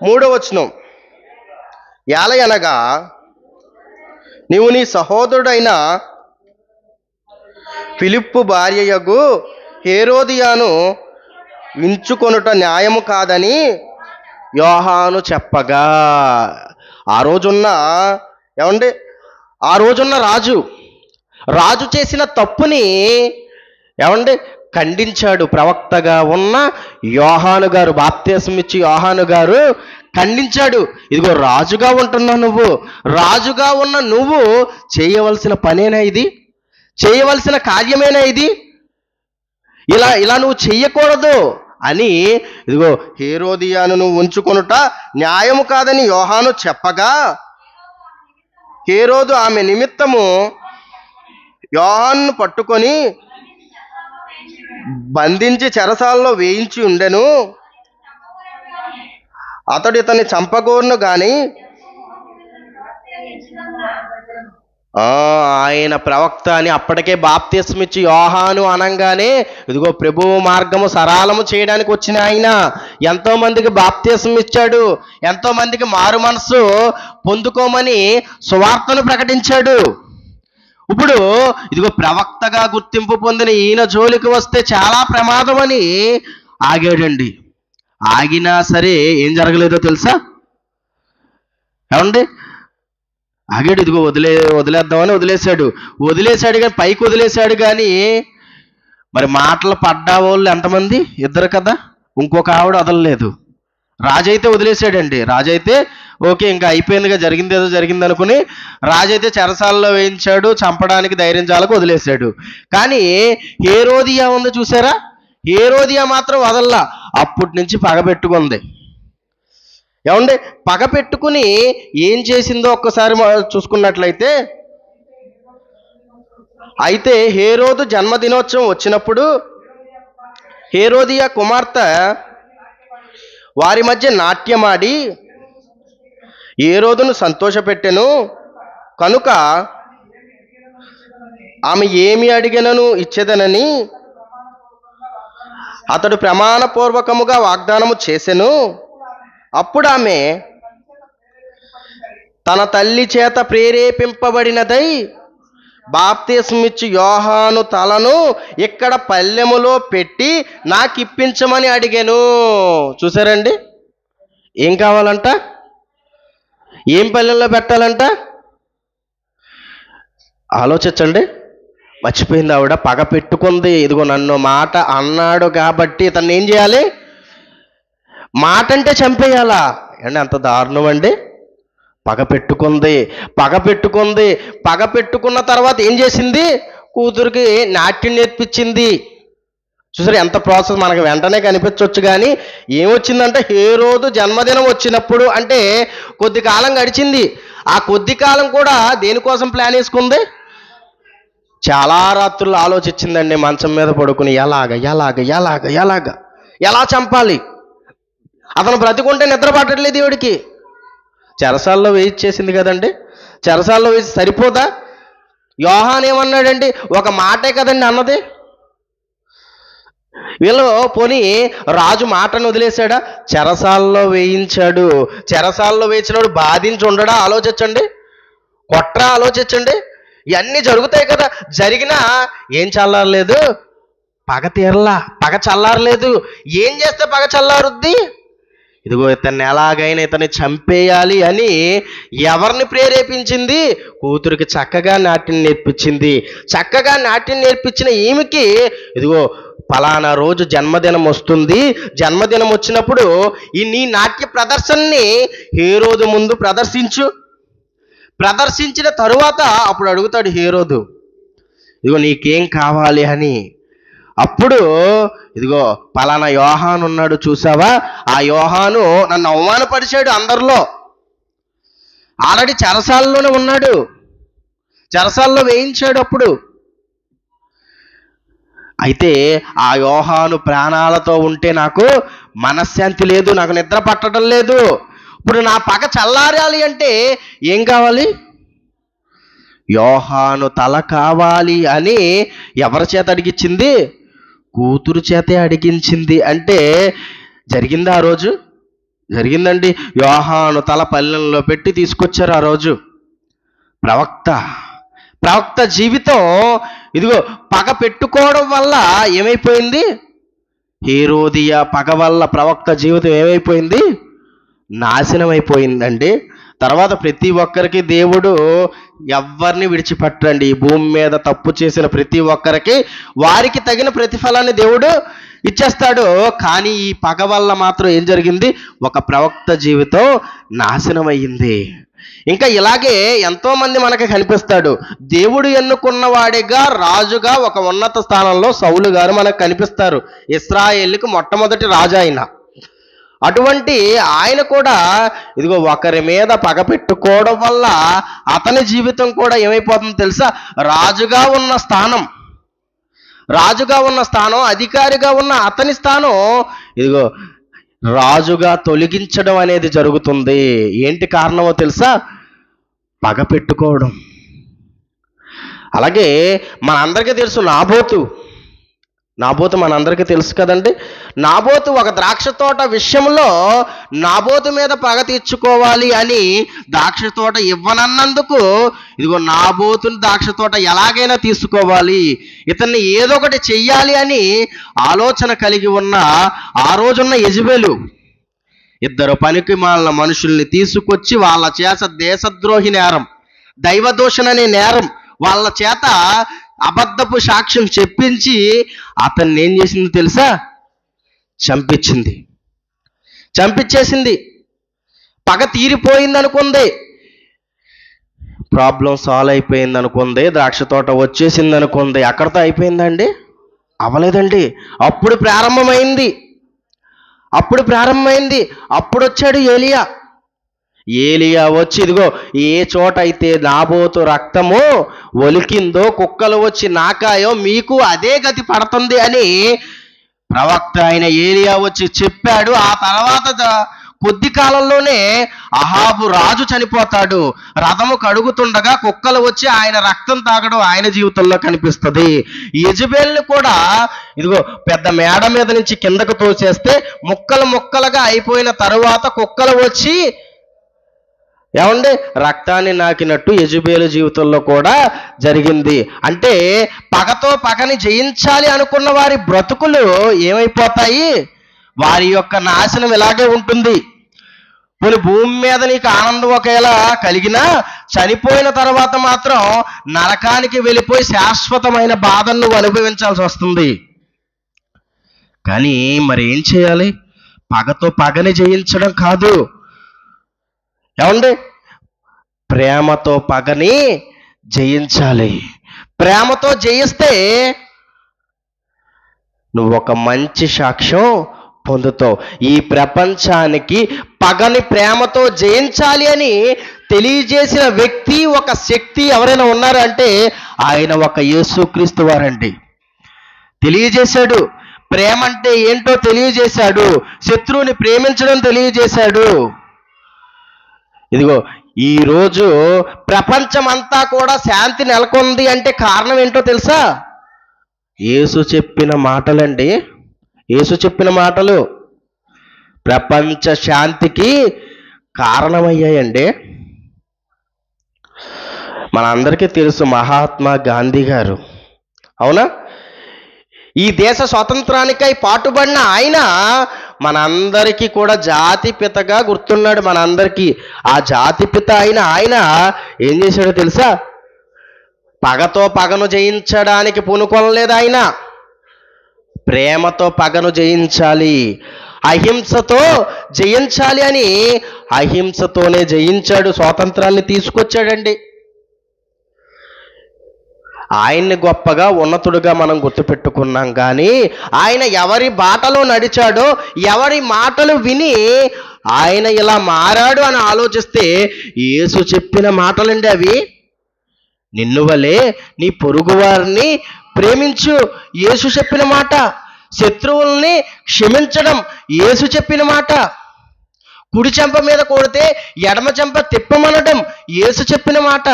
3వ వచనం. ఏలయనగా నీవు నీ సహోదరుడైన ఫిలిప్పు భార్యయగు హేరోదియాను వించుకొనుట న్యాయము కాదని యోహాను చెప్పగా. ఆ రోజున్న రాజు చేసిన తప్పుని ఖండించాడు. ప్రవక్తగా ఉన్న యోహాను గారు, బాప్తిసం ఇచ్చి యోహాను గారు ఖండించాడు. ఇదిగో రాజుగా రాజుగా ఉన్న నువ్వు చేయవలసిన పనేనా ఇది? చేయవలసిన కార్యమేనా ఇది? ఇలా నువ్వు చెయ్యకూడదు అని ఇదిగో హేరోదియాను నువ్వు ఉంచుకొనుట న్యాయము కాదని యోహాను చెప్పగా, హేరోదు ఆమె నిమిత్తము యోహాను పట్టుకొని బంధించి చెరసాలలో వేయించి ఉండెను. అతడు ఇతన్ని చంపగోరును గాని ఆయన ప్రవక్త అని అప్పటికే బాప్తిసం ఇచ్చి యోహాను అనంగానే ఇదిగో ప్రభువు మార్గము సరళము చేయడానికి వచ్చిన ఆయన ఎంతో మందికి బాప్తిసం ఇచ్చాడు. ఎంతో మందికి మారు మనసు పొందుకోమని సువార్తను ప్రకటించాడు. ఇప్పుడు ఇదిగో ప్రవక్తగా గుర్తింపు పొందిన ఈయన జోలికి వస్తే చాలా ప్రమాదం అని ఆగాడండి. ఆగినా సరే ఏం జరగలేదో తెలుసా? ఆగాడు. ఇదిగో వదిలేద్దామని వదిలేశాడు కానీ పైకి వదిలేశాడు కానీ మరి మాటలు పడ్డా వాళ్ళు ఎంతమంది? 2 కదా. ఇంకొక ఆవిడ వదలలేదు. రాజైతే వదిలేశాడండి. రాజైతే ఓకే, ఇంకా అయిపోయిందిగా, జరిగింది ఏదో జరిగింది అనుకుని రాజైతే చెరసాలలో వేయించాడు. చంపడానికి ధైర్యం చాలకు వదిలేశాడు. కానీ హేరోదియా ఉంది చూసారా, హేరోదియా మాత్రం వదల్లా. అప్పటి నుంచి పగబెట్టుకుంది. పగపెట్టుకుని ఏం చేసిందో ఒక్కసారి చూసుకున్నట్లయితే, అయితే హేరోదు జన్మదినోత్సవం వచ్చినప్పుడు హేరోదియా కుమార్తె వారి మధ్య నాట్యమాడి హేరోదును సంతోషపెట్టెను. కనుక ఆమె ఏమి అడిగినను ఇచ్చేదనని అతడు ప్రమాణపూర్వకముగా వాగ్దానము చేసెను. అప్పుడు ఆమె తన తల్లి చేత ప్రేరేపింపబడినదై బాప్తిస్మిచ్చి యోహాను తలను ఇక్కడ పల్లెములో పెట్టి నాకు ఇప్పించమని అడిగాను. చూసారండి, ఏం కావాలంట? ఏం పల్లెల్లో పెట్టాలంట? ఆలోచించండి. మర్చిపోయింది ఆవిడ, పగ పెట్టుకుంది. ఇదిగో నన్ను మాట అన్నాడు కాబట్టి ఇతన్ని ఏం చేయాలి? మాట అంటే చంపేయాలా? అంత దారుణం అండి. పగ పెట్టుకుంది. పగ పెట్టుకున్న తర్వాత ఏం చేసింది? కూతురికి నాట్యం నేర్పించింది. చూసారు ఎంత ప్రాసెస్? మనకు వెంటనే కనిపించవచ్చు కానీ ఏమొచ్చిందంటే హేరోదు జన్మదినం వచ్చినప్పుడు అంటే కొద్ది కాలం గడిచింది. ఆ కొద్ది కాలం కూడా దేనికోసం ప్లాన్ వేసుకుంది? చాలా రాత్రులు ఆలోచించిందండి. మంచం మీద పడుకుని ఎలా చంపాలి? అతను బ్రతికుంటే నిద్ర పట్టట్లేదు దేవుడికి. చెరసాల్లో వేయించేసింది కదండి. చెరసాల్లో వేసి సరిపోదా? యోహాన్ ఏమన్నాడండి? ఒక మాటే కదండి అన్నది. వీళ్ళు పోనీ రాజు మాటను వదిలేశాడా? చెరసాల్లో వేయించాడు. చెరసాల్లో వేయించినాడు బాధించి ఉండడా? ఆలోచించండి. కొట్రా? ఆలోచించండి. ఇవన్నీ జరుగుతాయి కదా. జరిగినా ఏం చల్లారలేదు? పగ తీరలా, పగ చల్లారలేదు. ఏం చేస్తే పగ చల్లారుద్ది? ఇదిగో ఇతన్ని ఎలాగైనా ఇతన్ని చంపేయాలి అని ఎవరిని ప్రేరేపించింది? కూతురికి చక్కగా నాట్యం నేర్పించింది. చక్కగా నాట్యం నేర్పించిన ఈమెకి ఇదిగో ఫలానా రోజు జన్మదినం వస్తుంది. జన్మదినం వచ్చినప్పుడు ఈ నీ నాట్య ప్రదర్శనని హేరోదు ముందు ప్రదర్శించిన తరువాత అప్పుడు అడుగుతాడు హేరోదు, ఇదిగో నీకేం కావాలి అని. అప్పుడు ఇదిగో పలానా యోహాను ఉన్నాడు చూసావా, ఆ యోహాను నన్ను అవమానపరిచాడు అందరిలో. ఆల్రెడీ చెరసాలలోనే ఉన్నాడు, చెరసాల్లో వేయించాడు. అప్పుడు అయితే ఆ యోహాను ప్రాణాలతో ఉంటే నాకు మనశ్శాంతి లేదు, నాకు నిద్ర పట్టడం లేదు. ఇప్పుడు నా పగ చల్లారాలి అంటే ఏం కావాలి? యోహాను తల కావాలి అని ఎవరి చేత అడిగించింది? కూతురు చేతే అడిగించింది. అంటే జరిగిందా ఆ రోజు? జరిగిందండి. యోహాను తల పల్లెంలో పెట్టి తీసుకొచ్చారు ఆ రోజు. ప్రవక్త జీవితం ఇదిగో పగ పెట్టుకోవడం వల్ల ఏమైపోయింది? హేరోదియ పగ వల్ల ప్రవక్త జీవితం ఏమైపోయింది? నాశనం అయిపోయిందండి. తర్వాత ప్రతి ఒక్కరికి దేవుడు ఎవరిని విడిచిపెట్టండి. ఈ భూమి మీద తప్పు చేసిన ప్రతి ఒక్కరికి వారికి తగిన ప్రతిఫలాన్ని దేవుడు ఇచ్చేస్తాడు. కానీ ఈ పగ వల్ల మాత్రం ఏం జరిగింది? ఒక ప్రవక్త జీవితం నాశనం అయ్యింది. ఇంకా ఇలాగే ఎంతో మంది మనకి కనిపిస్తాడు. దేవుడు ఎన్నుకున్న వాడిగా రాజుగా ఒక ఉన్నత స్థానంలో సౌలు గారు మనకు కనిపిస్తారు. ఇశ్రాయేలుకు మొట్టమొదటి రాజు ఆయన. అటువంటి ఆయన కూడా ఇదిగో ఒకరి మీద పగ పెట్టుకోవడం వల్ల అతని జీవితం కూడా ఏమైపోతుందో తెలుసా? రాజుగా ఉన్న స్థానం, అధికారిగా ఉన్న అతని స్థానం ఇదిగో రాజుగా తొలగించడం అనేది జరుగుతుంది. ఏంటి కారణమో తెలుసా? పగ పెట్టుకోవడం. అలాగే మనందరికీ తెలుసు నాబోతు మనందరికీ తెలుసు కదండి. నాబోతు ఒక ద్రాక్ష తోట విషయంలో నాబోతు మీద పగ తీర్చుకోవాలి అని ద్రాక్ష తోట ఇవ్వనన్నందుకు ఇదిగో నాబోతుని ద్రాక్ష తోట ఎలాగైనా తీసుకోవాలి, ఇతన్ని ఏదో ఒకటి చెయ్యాలి అని ఆలోచన కలిగి ఉన్న ఆ రోజున్న యెజెబెలు ఇద్దరు పనికి మాలిన మనుషుల్ని తీసుకొచ్చి వాళ్ళ చేత దేశద్రోహి నేరం, దైవదూషణ అనే నేరం వాళ్ళ చేత అబద్ధపు సాక్ష్యం చెప్పించి అతన్ని ఏం చేసింది తెలుసా? చంపించేసింది. పగ తీరిపోయింది అనుకుంది, ప్రాబ్లం సాల్వ్ అయిపోయింది అనుకుంది, ద్రాక్ష తోట వచ్చేసింది అనుకుంది. అక్కడితో అయిపోయిందండి? అవ్వలేదండి. అప్పుడు ప్రారంభమైంది. అప్పుడు వచ్చాడు ఏలియా వచ్చి ఇదిగో ఏ చోట అయితే నాబోతు రక్తము ఒలికిందో, కుక్కలు వచ్చి నాకాయో, మీకు అదే గతి పడుతుంది అని ప్రవక్త అయిన ఏలియా వచ్చి చెప్పాడు. ఆ తర్వాత కొద్ది కాలంలోనే అహాబు రాజు చనిపోతాడు. రథము కడుగుతుండగా కుక్కలు వచ్చి ఆయన రక్తం తాగడం ఆయన జీవితంలో కనిపిస్తుంది. యెజెబెల్ని కూడా ఇదిగో పెద్ద మేడ మీద నుంచి కిందకు తోసేస్తే ముక్కలుగా అయిపోయిన తరువాత కుక్కలు వచ్చి ఏమండి రక్తాన్ని నాకినట్టు యెజెబెలు జీవితంలో కూడా జరిగింది. అంటే పగతో పగని జయించాలి అనుకున్న వారి బ్రతుకులు ఏమైపోతాయి? వారి యొక్క నాశనం ఇలాగే ఉంటుంది. పోనీ భూమి మీద నీకు ఆనందం ఒకేలా కలిగినా చనిపోయిన తర్వాత మాత్రం నరకానికి వెళ్ళిపోయి శాశ్వతమైన బాధను నువ్వు అనుభవించాల్సి వస్తుంది. కానీ మరి ఏం చేయాలి? పగతో పగని జయించడం కాదు, ఏమండి ప్రేమతో పగని జయించాలి. ప్రేమతో జయిస్తే నువ్వు ఒక మంచి సాక్ష్యం పొందుతావు. ఈ ప్రపంచానికి పగని ప్రేమతో జయించాలి అని తెలియజేసిన వ్యక్తి, ఒక శక్తి ఎవరైనా ఉన్నారంటే ఆయన ఒక యేసుక్రీస్తు వారండి. తెలియజేశాడు, ప్రేమ అంటే ఏంటో తెలియజేశాడు, శత్రువుని ప్రేమించడం తెలియజేశాడు. ఇదిగో ఈరోజు ప్రపంచమంతా కూడా శాంతి నెలకొంది అంటే కారణం ఏంటో తెలుసా? యేసు చెప్పిన మాటలండి. యేసు చెప్పిన మాటలు ప్రపంచ శాంతికి కారణమయ్యాయండి. మనందరికీ తెలుసు మహాత్మా గాంధీ గారు, అవునా? ఈ దేశ స్వాతంత్రానికై పాటుపడిన ఆయన మనందరికీ కూడా జాతిపితగా గుర్తున్నాడు. మనందరికీ ఆ జాతిపిత అయిన ఆయన ఏం చేశాడో తెలుసా? పగతో పగను జయించడానికి పూనుకొనలేదు ఆయన. ప్రేమతో పగను జయించాలి, అహింసతో జయించాలి అని అహింసతోనే జయించాడు, స్వాతంత్రాన్ని తీసుకొచ్చాడండి. ఆయన్ని గొప్పగా ఉన్నతుడుగా మనం గుర్తుపెట్టుకున్నాం. కానీ ఆయన ఎవరి బాటలో నడిచాడో, ఎవరి మాటలు విని ఆయన ఇలా మారాడు అని ఆలోచిస్తే యేసు చెప్పిన మాటలండి అవి. నిన్ను వలే నీ పొరుగు వారిని ప్రేమించు, యేసు చెప్పిన మాట. శత్రువుల్ని క్షమించడం యేసు చెప్పిన మాట. కుడి చెంప మీద కొడితే ఎడమ చెంప తిప్పమనడం యేసు చెప్పిన మాట.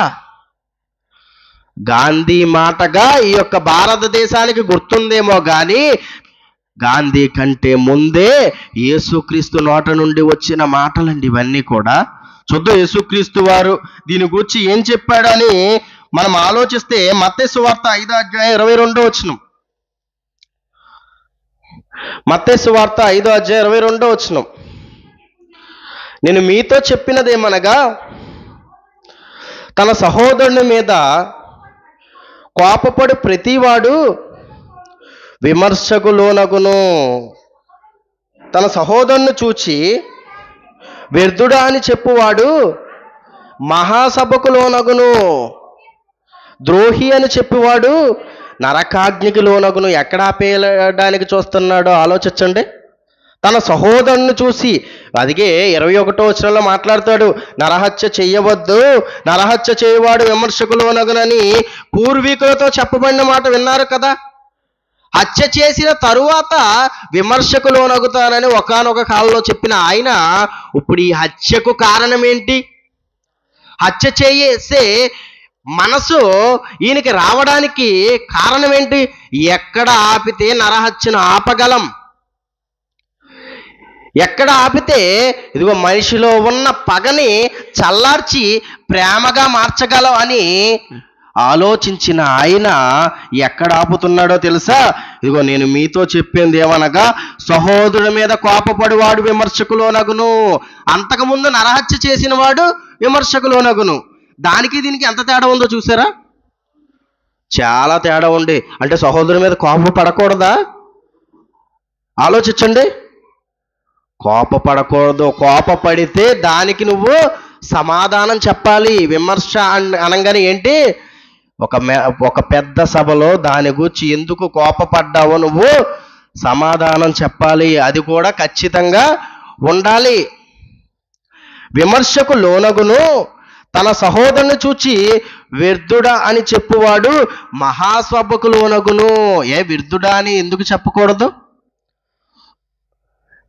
గాంధీ మాటగా ఈ యొక్క భారతదేశానికి గుర్తుందేమో కానీ గాంధీ కంటే ముందే యేసుక్రీస్తు నోట నుండి వచ్చిన మాటలండి ఇవన్నీ కూడా. చూద్దాం యేసుక్రీస్తు వారు దీని గురించి ఏం చెప్పాడని మనం ఆలోచిస్తే మత్తయి సువార్త 5:22 మత్తయి సువార్త 5:22 నేను మీతో చెప్పినదేమనగా తన సహోదరుని మీద కోపపడు ప్రతివాడు విమర్శకు లోనగును. తన సహోదరుని చూచి వ్యర్థుడా అని చెప్పువాడు మహాసభకు లోనగును. ద్రోహి అని చెప్పేవాడు నరకాగ్నికి లోనగును. ఎక్కడ ఆపేయడానికి చూస్తున్నాడో ఆలోచించండి. తన సహోదరుని చూసి, అదిగే 21వ వచనంలో మాట్లాడతాడు, నరహత్య చెయ్యవద్దు, నరహత్య చేయవాడు విమర్శకు లోనగునని పూర్వీకులతో చెప్పబడిన మాట విన్నారు కదా. హత్య చేసిన తరువాత విమర్శకు లోనగుతానని ఒకానొక కాలంలో చెప్పిన ఆయన ఇప్పుడు ఈ హత్యకు కారణం ఏంటి? హత్య చేసే మనసు ఈయనకి రావడానికి కారణం ఏంటి? ఎక్కడ ఆపితే నరహత్యను ఆపగలం, ఎక్కడ ఆపితే ఇదిగో మనిషిలో ఉన్న పగని చల్లార్చి ప్రేమగా మార్చగలం అని ఆలోచించిన ఆయన ఎక్కడ ఆపుతున్నాడో తెలుసా? ఇదిగో నేను మీతో చెప్పింది ఏమనగా సహోదరుడి మీద కోపపడివాడు విమర్శకు లోనగును. అంతకుముందు నరహత్య చేసిన వాడు విమర్శకు లోనగును. దానికి దీనికి ఎంత తేడా ఉందో చూసారా? చాలా తేడా ఉంది. అంటే సహోదరుడి మీద కోపపడకూడదా? ఆలోచించండి. కోపపడకూడదు. కోపపడితే దానికి నువ్వు సమాధానం చెప్పాలి. విమర్శ అనగానే ఏంటి? ఒక పెద్ద సభలో దాని గురించి ఎందుకు కోపపడ్డావో నువ్వు సమాధానం చెప్పాలి. అది కూడా ఖచ్చితంగా ఉండాలి. విమర్శకు లోనగును. తన సహోదరుని చూచి వ్యర్థుడా అని చెప్పువాడు మహాసభకు లోనగును. వ్యర్థుడా అని ఎందుకు చెప్పకూడదు?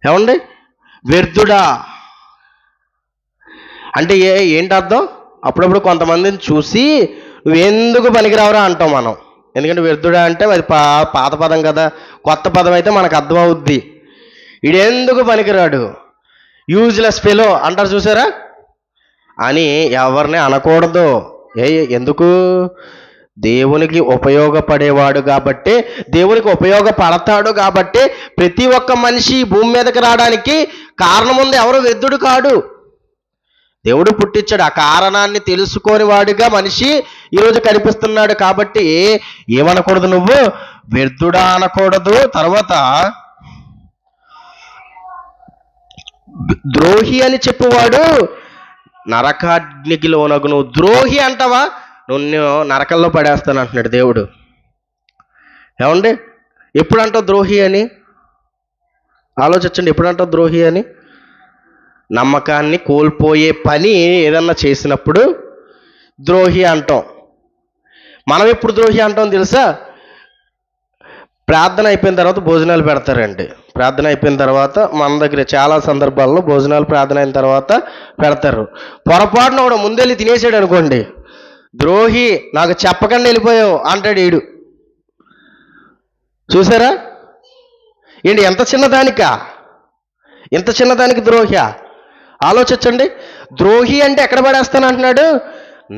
ఏమండి? వ్యర్థుడా అంటే ఏంటి అర్థం? అప్పుడప్పుడు కొంతమందిని చూసి నువ్వెందుకు పనికిరావురా అంటాం మనం. ఎందుకంటే వ్యర్థుడా అంటే అది పాత పదం కదా. కొత్త పదం అయితే మనకు అర్థం అవుద్ది. ఈడెందుకు పనికిరాడు, యూజ్లెస్ ఫెలో అంటారు చూసారా అని ఎవరిని అనకూడదు. ఎందుకు? దేవునికి ఉపయోగపడేవాడు కాబట్టి, దేవునికి ఉపయోగపడతాడు కాబట్టి ప్రతి ఒక్క మనిషి భూమి మీదకి రావడానికి కారణం ఉంది. ఎవరు వ్యర్థుడు కాడు. దేవుడు పుట్టించాడు. ఆ కారణాన్ని తెలుసుకొని వాడిగా మనిషి ఈరోజు కనిపిస్తున్నాడు. కాబట్టి ఏమనకూడదు, నువ్వు వ్యర్థుడా అనకూడదు. తర్వాత ద్రోహి అని చెప్పువాడు నరకాగ్నికి లోనగును. ద్రోహి అంటావా? నువ్వు నరకంలో పడేస్తాను అంటున్నాడు దేవుడు. ఏమండి? ఎప్పుడు అంటావు ద్రోహి అని? ఆలోచించండి. ఎప్పుడు అంటావు ద్రోహి అని? నమ్మకాన్ని కోల్పోయే పని ఏదన్నా చేసినప్పుడు ద్రోహి అంటాం. మనం ఎప్పుడు ద్రోహి అంటాం తెలుసా? ప్రార్థన అయిపోయిన తర్వాత భోజనాలు పెడతారండి. ప్రార్థన అయిపోయిన తర్వాత మన దగ్గర చాలా సందర్భాల్లో భోజనాలు ప్రార్థన అయిన తర్వాత పెడతారు. పొరపాటున కూడా ముందెళ్ళి తినేసాడు అనుకోండి, ద్రోహి, నాకు చెప్పకుండా వెళ్ళిపోయావు అంటాడు ఈడు. చూసారా? ఏంటి ఎంత చిన్నదానికా? ఎంత చిన్నదానికి ద్రోహి? ఆలోచించండి. ద్రోహి అంటే ఎక్కడ పడేస్తాను అంటున్నాడు?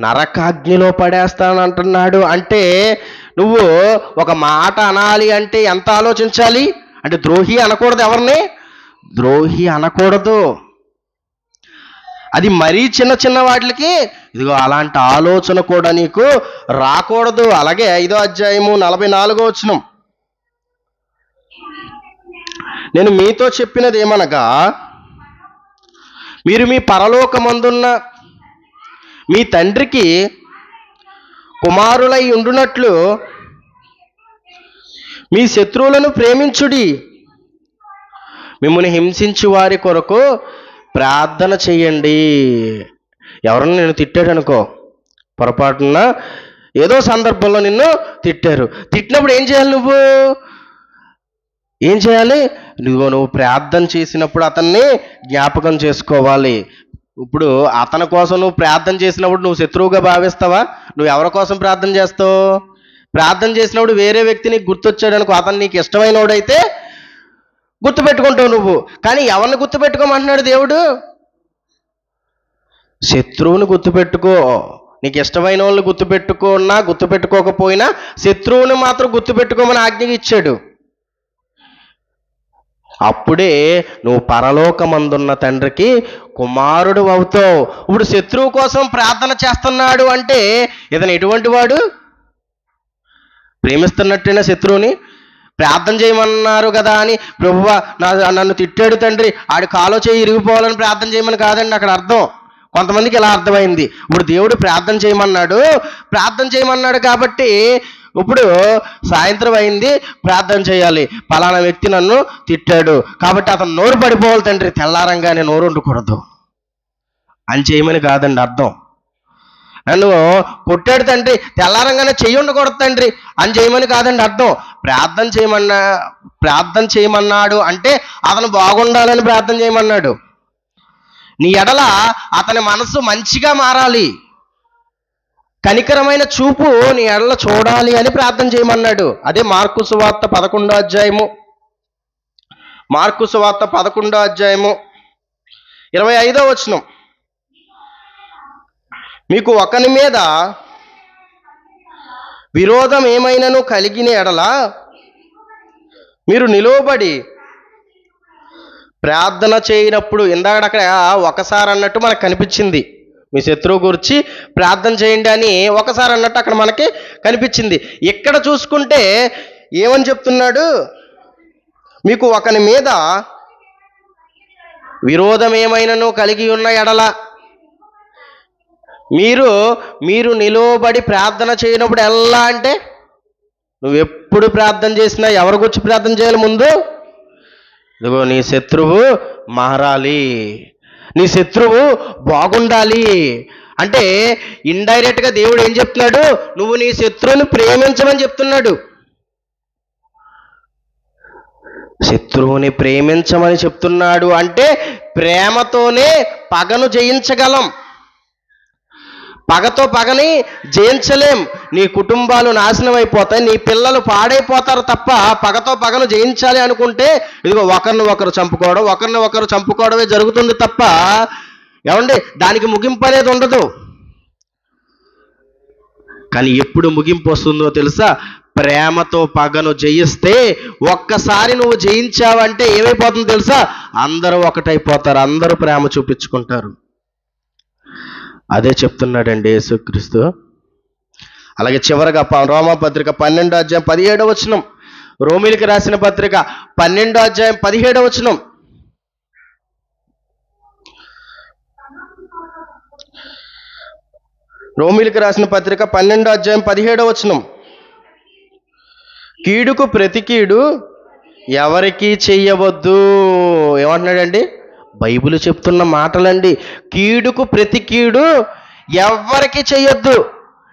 నరకాగ్నిలో పడేస్తాను అంటున్నాడు. అంటే నువ్వు ఒక మాట అనాలి అంటే ఎంత ఆలోచించాలి? అంటే ద్రోహి అనకూడదు. ఎవరిని ద్రోహి అనకూడదు. అది మరీ చిన్న చిన్న వాటికి ఇదిగో అలాంటి ఆలోచన కూడా నీకు రాకూడదు. అలాగే 5వ అధ్యాయము 44వ వచనం, నేను మీతో చెప్పినది ఏమనగా మీరు మీ పరలోకమందున్న మీ తండ్రికి కుమారులై ఉండునట్లు మీ శత్రువులను ప్రేమించుడి, మిమ్మల్ని హింసించు వారి కొరకు ప్రార్థన చెయ్యండి. ఎవరన్నా నేను తిట్టాడు అనుకో, పొరపాటున ఏదో సందర్భంలో నిన్ను తిట్టారు. తిట్టినప్పుడు ఏం చేయాలి? నువ్వు ఏం చేయాలి? నువ్వు ప్రార్థన చేసినప్పుడు అతన్ని జ్ఞాపకం చేసుకోవాలి. ఇప్పుడు అతని కోసం నువ్వు ప్రార్థన చేసినప్పుడు నువ్వు శత్రువుగా భావిస్తావా? నువ్వు ఎవరి కోసం ప్రార్థన చేస్తావు? ప్రార్థన చేసినప్పుడు వేరే వ్యక్తిని గుర్తొచ్చాడు అనుకో, అతను నీకు ఇష్టమైనోడైతే గుర్తుపెట్టుకుంటావు నువ్వు. కానీ ఎవరిని గుర్తుపెట్టుకోమంటున్నాడు దేవుడు? శత్రువుని గుర్తుపెట్టుకో. నీకు ఇష్టమైన వాళ్ళని గుర్తుపెట్టుకున్నా గుర్తుపెట్టుకోకపోయినా శత్రువుని మాత్రం గుర్తుపెట్టుకోమని ఆజ్ఞ ఇచ్చాడు. అప్పుడే నువ్వు పరలోకమందున్న తండ్రికి కుమారుడు అవుతావు. ఇప్పుడు శత్రువు కోసం ప్రార్థన చేస్తున్నాడు అంటే ఇతను ఎటువంటి వాడు? ప్రేమిస్తున్నట్టేనా శత్రువుని? ప్రార్థన చేయమన్నారు కదా అని, ప్రభువా నన్ను తిట్టాడు తండ్రి, ఆడి కాలో చేయి ఇరిగిపోవాలని ప్రార్థన చేయమని కాదండి అక్కడ అర్థం. కొంతమందికి ఇలా అర్థమైంది. ఇప్పుడు దేవుడు ప్రార్థన చేయమన్నాడు కాబట్టి ఇప్పుడు సాయంత్రం అయింది, ప్రార్థన చేయాలి, పలానా వ్యక్తి నన్ను తిట్టాడు కాబట్టి అతను నోరు పడిపోవాలి తండ్రి, తెల్లారంగానే నోరు ఉండకూడదు అని చేయమని కాదండి అర్థం. నన్ను కొట్టాడు తండ్రి, తెల్లారంగానే చెయ్యి ఉండకూడదు తండ్రి అని చేయమని కాదండి అర్థం. ప్రార్థన చేయమన్నాడు అంటే అతను బాగుండాలని ప్రార్థన చేయమన్నాడు. నీ ఎడల అతని మనసు మంచిగా మారాలి, కనికరమైన చూపు నీ ఎడల చూడాలి అని ప్రార్థన చేయమన్నాడు. అదే మార్కు సువార్త 11వ అధ్యాయము 25వ వచనం. మీకు ఒకని మీద విరోధం ఏమైనను కలిగిన ఎడల మీరు నిలువబడి ప్రార్థన చేయనప్పుడు, ఇందాకక్కడ ఒకసారి అన్నట్టు మనకు కనిపించింది, మీ శత్రువు గురించి ప్రార్థన చేయండి అని ఒకసారి అన్నట్టు అక్కడ మనకి కనిపించింది. ఇక్కడ చూసుకుంటే ఏమని చెప్తున్నాడు? మీకు ఒకని మీద విరోధం ఏమైనను కలిగి ఉన్న ఎడల మీరు నిలువబడి ప్రార్థన చేయనప్పుడు ఎలా అంటే, నువ్వు ఎప్పుడు ప్రార్థన చేసినా ఎవరి గురించి ప్రార్థన చేయాలి? ముందు ఇదిగో నీ శత్రువు మారాలి, నీ శత్రువు బాగుండాలి అంటే ఇండైరెక్ట్గా దేవుడు ఏం చెప్తున్నాడు? నువ్వు నీ శత్రువుని ప్రేమించమని చెప్తున్నాడు. శత్రువుని ప్రేమించమని చెప్తున్నాడు అంటే ప్రేమతోనే పగను జయించగలం. పగతో పగని జయించలేం. నీ కుటుంబాలు నాశనం అయిపోతాయి, నీ పిల్లలు పాడైపోతారు తప్ప పగతో పగను జయించాలి అనుకుంటే ఇదిగో ఒకరిని ఒకరు చంపుకోవడమే జరుగుతుంది తప్ప ఏమండి దానికి ముగింపు అనేది ఉండదు. కానీ ఎప్పుడు ముగింపు వస్తుందో తెలుసా? ప్రేమతో పగను జయిస్తే, ఒక్కసారి నువ్వు జయించావంటే ఏమైపోతుందో తెలుసా? అందరూ ఒకటైపోతారు, అందరూ ప్రేమ చూపించుకుంటారు. అదే చెప్తున్నాడండి యేసుక్రీస్తు. అలాగే చివరగా రోమాపత్రిక 12వ అధ్యాయం 17వ వచనం, రోమిలికి రాసిన పత్రిక 12వ అధ్యాయం 17వ వచనం. రోమిలికి రాసిన పత్రిక 12వ అధ్యాయం 17వ వచనం. కీడుకు ప్రతి కీడు ఎవరికి చెయ్యవద్దు. ఏమంటున్నాడండి? బైబిల్ చెప్తున్న మాటలండి. కీడుకు ప్రతి కీడు ఎవరికి చెయ్యొద్దు.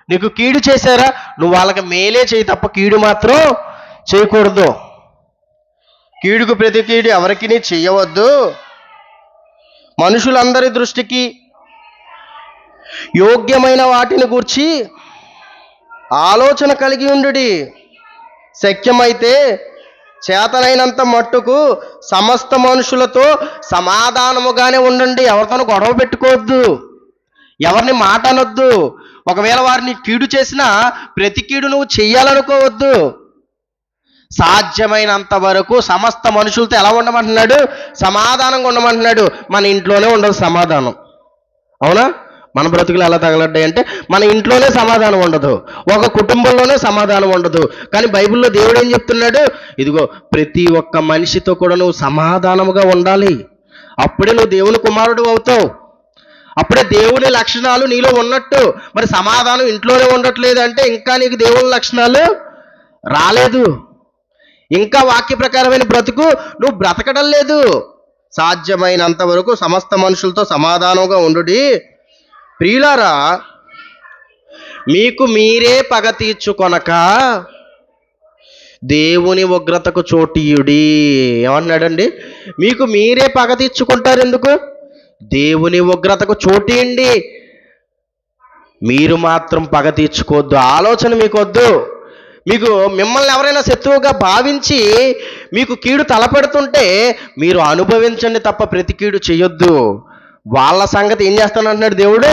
నీకు కీడు చేశారా, నువ్వు వాళ్ళకి మేలే చేయి తప్ప కీడు మాత్రం చేయకూడదు. కీడుకు ప్రతి కీడు ఎవరికి చెయ్యవద్దు. మనుషులందరి దృష్టికి యోగ్యమైన వాటిని గూర్చి ఆలోచన కలిగి ఉండుడి. శక్యమైతే చేతనైనంత మట్టుకు సమస్త మనుషులతో సమాధానముగానే ఉండండి. ఎవరితోనూ గొడవ పెట్టుకోవద్దు, ఎవరిని మాట అనొద్దు. ఒకవేళ వారిని కీడు చేసినా ప్రతి కీడు నువ్వు చెయ్యాలనుకోవద్దు. సాధ్యమైనంత వరకు సమస్త మనుషులతో ఎలా ఉండమంటున్నాడు? సమాధానంగా ఉండమంటున్నాడు. మన ఇంట్లోనే ఉండదు సమాధానం, అవునా? మన బ్రతుకులు ఎలా తగలడ్డాయి అంటే మన ఇంట్లోనే సమాధానం ఉండదు, ఒక కుటుంబంలోనే సమాధానం ఉండదు. కానీ బైబిల్లో దేవుడు ఏం చెప్తున్నాడు? ఇదిగో ప్రతి ఒక్క మనిషితో కూడా నువ్వు సమాధానముగా ఉండాలి. అప్పుడే నువ్వు దేవుని కుమారుడు అవుతావు, అప్పుడే దేవుని లక్షణాలు నీలో ఉన్నట్టు. మరి సమాధానం ఇంట్లోనే ఉండట్లేదు అంటే ఇంకా నీకు దేవుని లక్షణాలు రాలేదు, ఇంకా వాక్య ప్రకారమైన బ్రతుకు నువ్వు బ్రతకడం లేదు. సాధ్యమైనంత వరకు సమస్త మనుషులతో సమాధానంగా ఉండుడి. ప్రియులారా, మీకు మీరే పగ తీర్చుకొనక దేవుని ఉగ్రతకు చోటీయుడి. ఏమన్నాడండి? మీకు మీరే పగ తీర్చుకుంటారు ఎందుకు? దేవుని ఉగ్రతకు చోటీయండి. మీరు మాత్రం పగ తీర్చుకోవద్దు. ఆలోచన మీకు వద్దు. మీకు మిమ్మల్ని ఎవరైనా శత్రువుగా భావించి మీకు కీడు తలపెడుతుంటే మీరు అనుభవించండి తప్ప ప్రతి కీడు చేయొద్దు. వాళ్ళ సంగతి ఏం చేస్తానంటున్నాడు దేవుడు?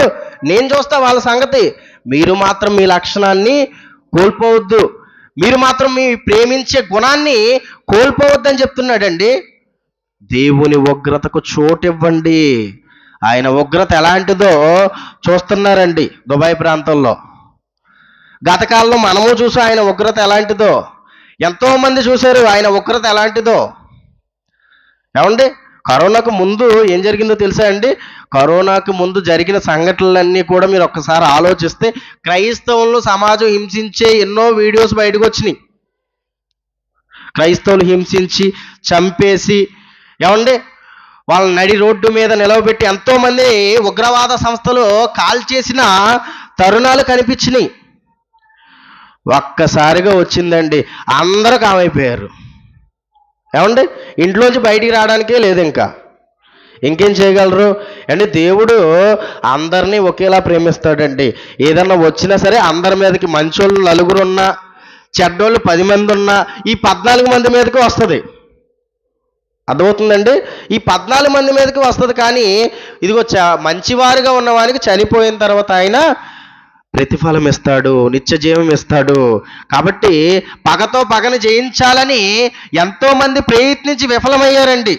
నేను చూస్తా వాళ్ళ సంగతి. మీరు మాత్రం మీ లక్షణాన్ని కోల్పోవద్దు. మీరు మాత్రం మీ ప్రేమించే గుణాన్ని కోల్పోవద్దని చెప్తున్నాడండి. దేవుని ఉగ్రతకు చోటివ్వండి. ఆయన ఉగ్రత ఎలాంటిదో చూస్తున్నారండి దుబాయ్ ప్రాంతంలో. గతకాలంలో మనము చూసాం ఆయన ఉగ్రత ఎలాంటిదో. ఎంతోమంది చూశారు ఆయన ఉగ్రత ఎలాంటిదో. ఏమండి, కరోనాకు ముందు ఏం జరిగిందో తెలుసా అండి? కరోనాకు ముందు జరిగిన సంఘటనలన్నీ కూడా మీరు ఒక్కసారి ఆలోచిస్తే క్రైస్తవులను సమాజం హింసించే ఎన్నో వీడియోస్ బయటకు వచ్చినాయి. క్రైస్తవులు హింసించి చంపేసి, ఏమండి, వాళ్ళ నడి రోడ్డు మీద నిలవబెట్టి ఎంతోమంది ఉగ్రవాద సంస్థలు కాల్చేసిన తరుణాలు కనిపించినాయి. ఒక్కసారిగా వచ్చిందండి, అందరూ కామైపోయారు. ఏమండి, ఇంట్లోంచి బయటికి రావడానికే లేదు. ఇంకేం చేయగలరు అంటే దేవుడు అందరినీ ఒకేలా ప్రేమిస్తాడండి. ఏదన్నా వచ్చినా సరే అందరి మీదకి, మంచోళ్ళు 4 ఉన్నా, చెడ్డోళ్ళు 10 మంది ఉన్నా, ఈ 14 మంది మీదకి వస్తుంది. అర్థమవుతుందండి? ఈ 14 మంది మీదకి వస్తుంది. కానీ ఇదిగో మంచివారుగా ఉన్నవానికి చనిపోయిన తర్వాత ఆయన ప్రతిఫలం ఇస్తాడు, నిత్య జీవం ఇస్తాడు. కాబట్టి పగతో పగని జయించాలని ఎంతోమంది ప్రయత్నించి విఫలమయ్యారండి.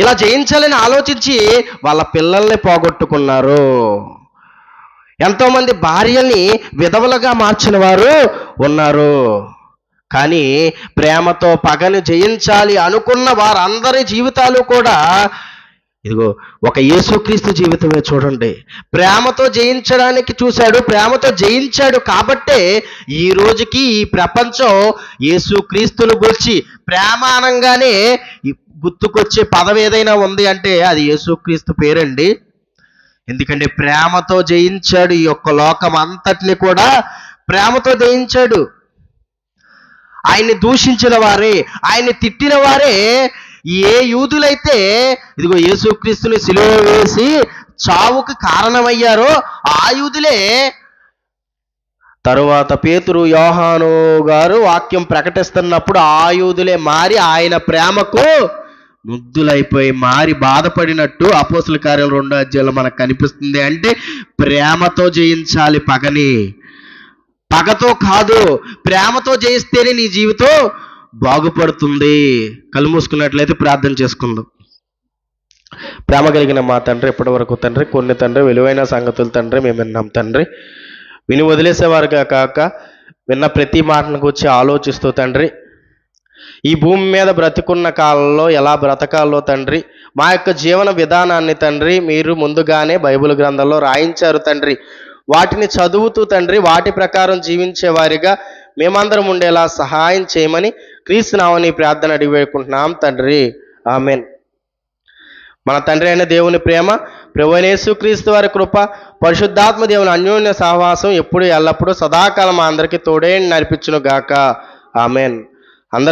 ఇలా జయించాలని ఆలోచించి వాళ్ళ పిల్లల్ని పోగొట్టుకున్నారు. ఎంతోమంది భార్యల్ని విధవలుగా మార్చిన వారు ఉన్నారు. కానీ ప్రేమతో పగని జయించాలి అనుకున్న వారందరి జీవితాలు కూడా ఇదిగో ఒక యేసుక్రీస్తు జీవితమే చూడండి. ప్రేమతో జయించడానికి చూశాడు, ప్రేమతో జయించాడు. కాబట్టే ఈ రోజుకి ఈ ప్రపంచం యేసుక్రీస్తును గురించి ప్రేమ అనగానే గుర్తుకొచ్చే పదవి ఏదైనా ఉంది అంటే అది యేసుక్రీస్తు పేరండి. ఎందుకంటే ప్రేమతో జయించాడు. ఈ యొక్క లోకం అంతటిని కూడా ప్రేమతో జయించాడు. ఆయన్ని దూషించిన వారే, ఆయన్ని తిట్టిన వారే, ఏ యూదులైతే ఇదిగో యేసుక్రీస్తుని సిలువ వేసి చావుకు కారణమయ్యారో ఆ యూదులే తరువాత పేతురు, యోహాను గారు వాక్యం ప్రకటిస్తున్నప్పుడు ఆ యూదులే మారి ఆయన ప్రేమకు ముగ్ధులైపోయి మారి బాధపడినట్టు అపోస్తుల కార్యం 2వ అధ్యాయంలో మనకు కనిపిస్తుంది. అంటే ప్రేమతో జయించాలి పగని. పగతో కాదు, ప్రేమతో జయిస్తేనే నీ జీవితం బాగుపడుతుంది. కళ్ళు మూసుకున్నట్లయితే ప్రార్థన చేసుకుందాం. ప్రేమ కలిగిన మా తండ్రి, ఇప్పటి వరకు తండ్రి కొన్ని తండ్రి విలువైన సంగతులు తండ్రి మేము విన్నాం తండ్రి. విని వదిలేసేవారుగా కాక విన్న ప్రతి మాటను గురించి ఆలోచిస్తూ తండ్రి ఈ భూమి మీద బ్రతికున్న కాలంలో ఎలా బ్రతకాలో తండ్రి మా యొక్క జీవన విధానాన్ని తండ్రి మీరు ముందుగానే బైబిల్ గ్రంథంలో రాయించారు తండ్రి. వాటిని చదువుతూ తండ్రి వాటి ప్రకారం జీవించే వారిగా మేమందరం ఉండేలా సహాయం చేయమని క్రీస్తు నామమున ప్రార్థన అడిగి వేడుకుంటున్నాం తండ్రి. ఆమెన్. మన తండ్రి అయిన దేవుని ప్రేమ, ప్రభువైన యేసుక్రీస్తు వారి కృప, పరిశుద్ధాత్మ దేవుని అన్యోన్య సహవాసం ఎప్పుడు ఎల్లప్పుడూ సదాకాలం మా అందరికీ తోడే నడిపించును గాక. ఆమెన్.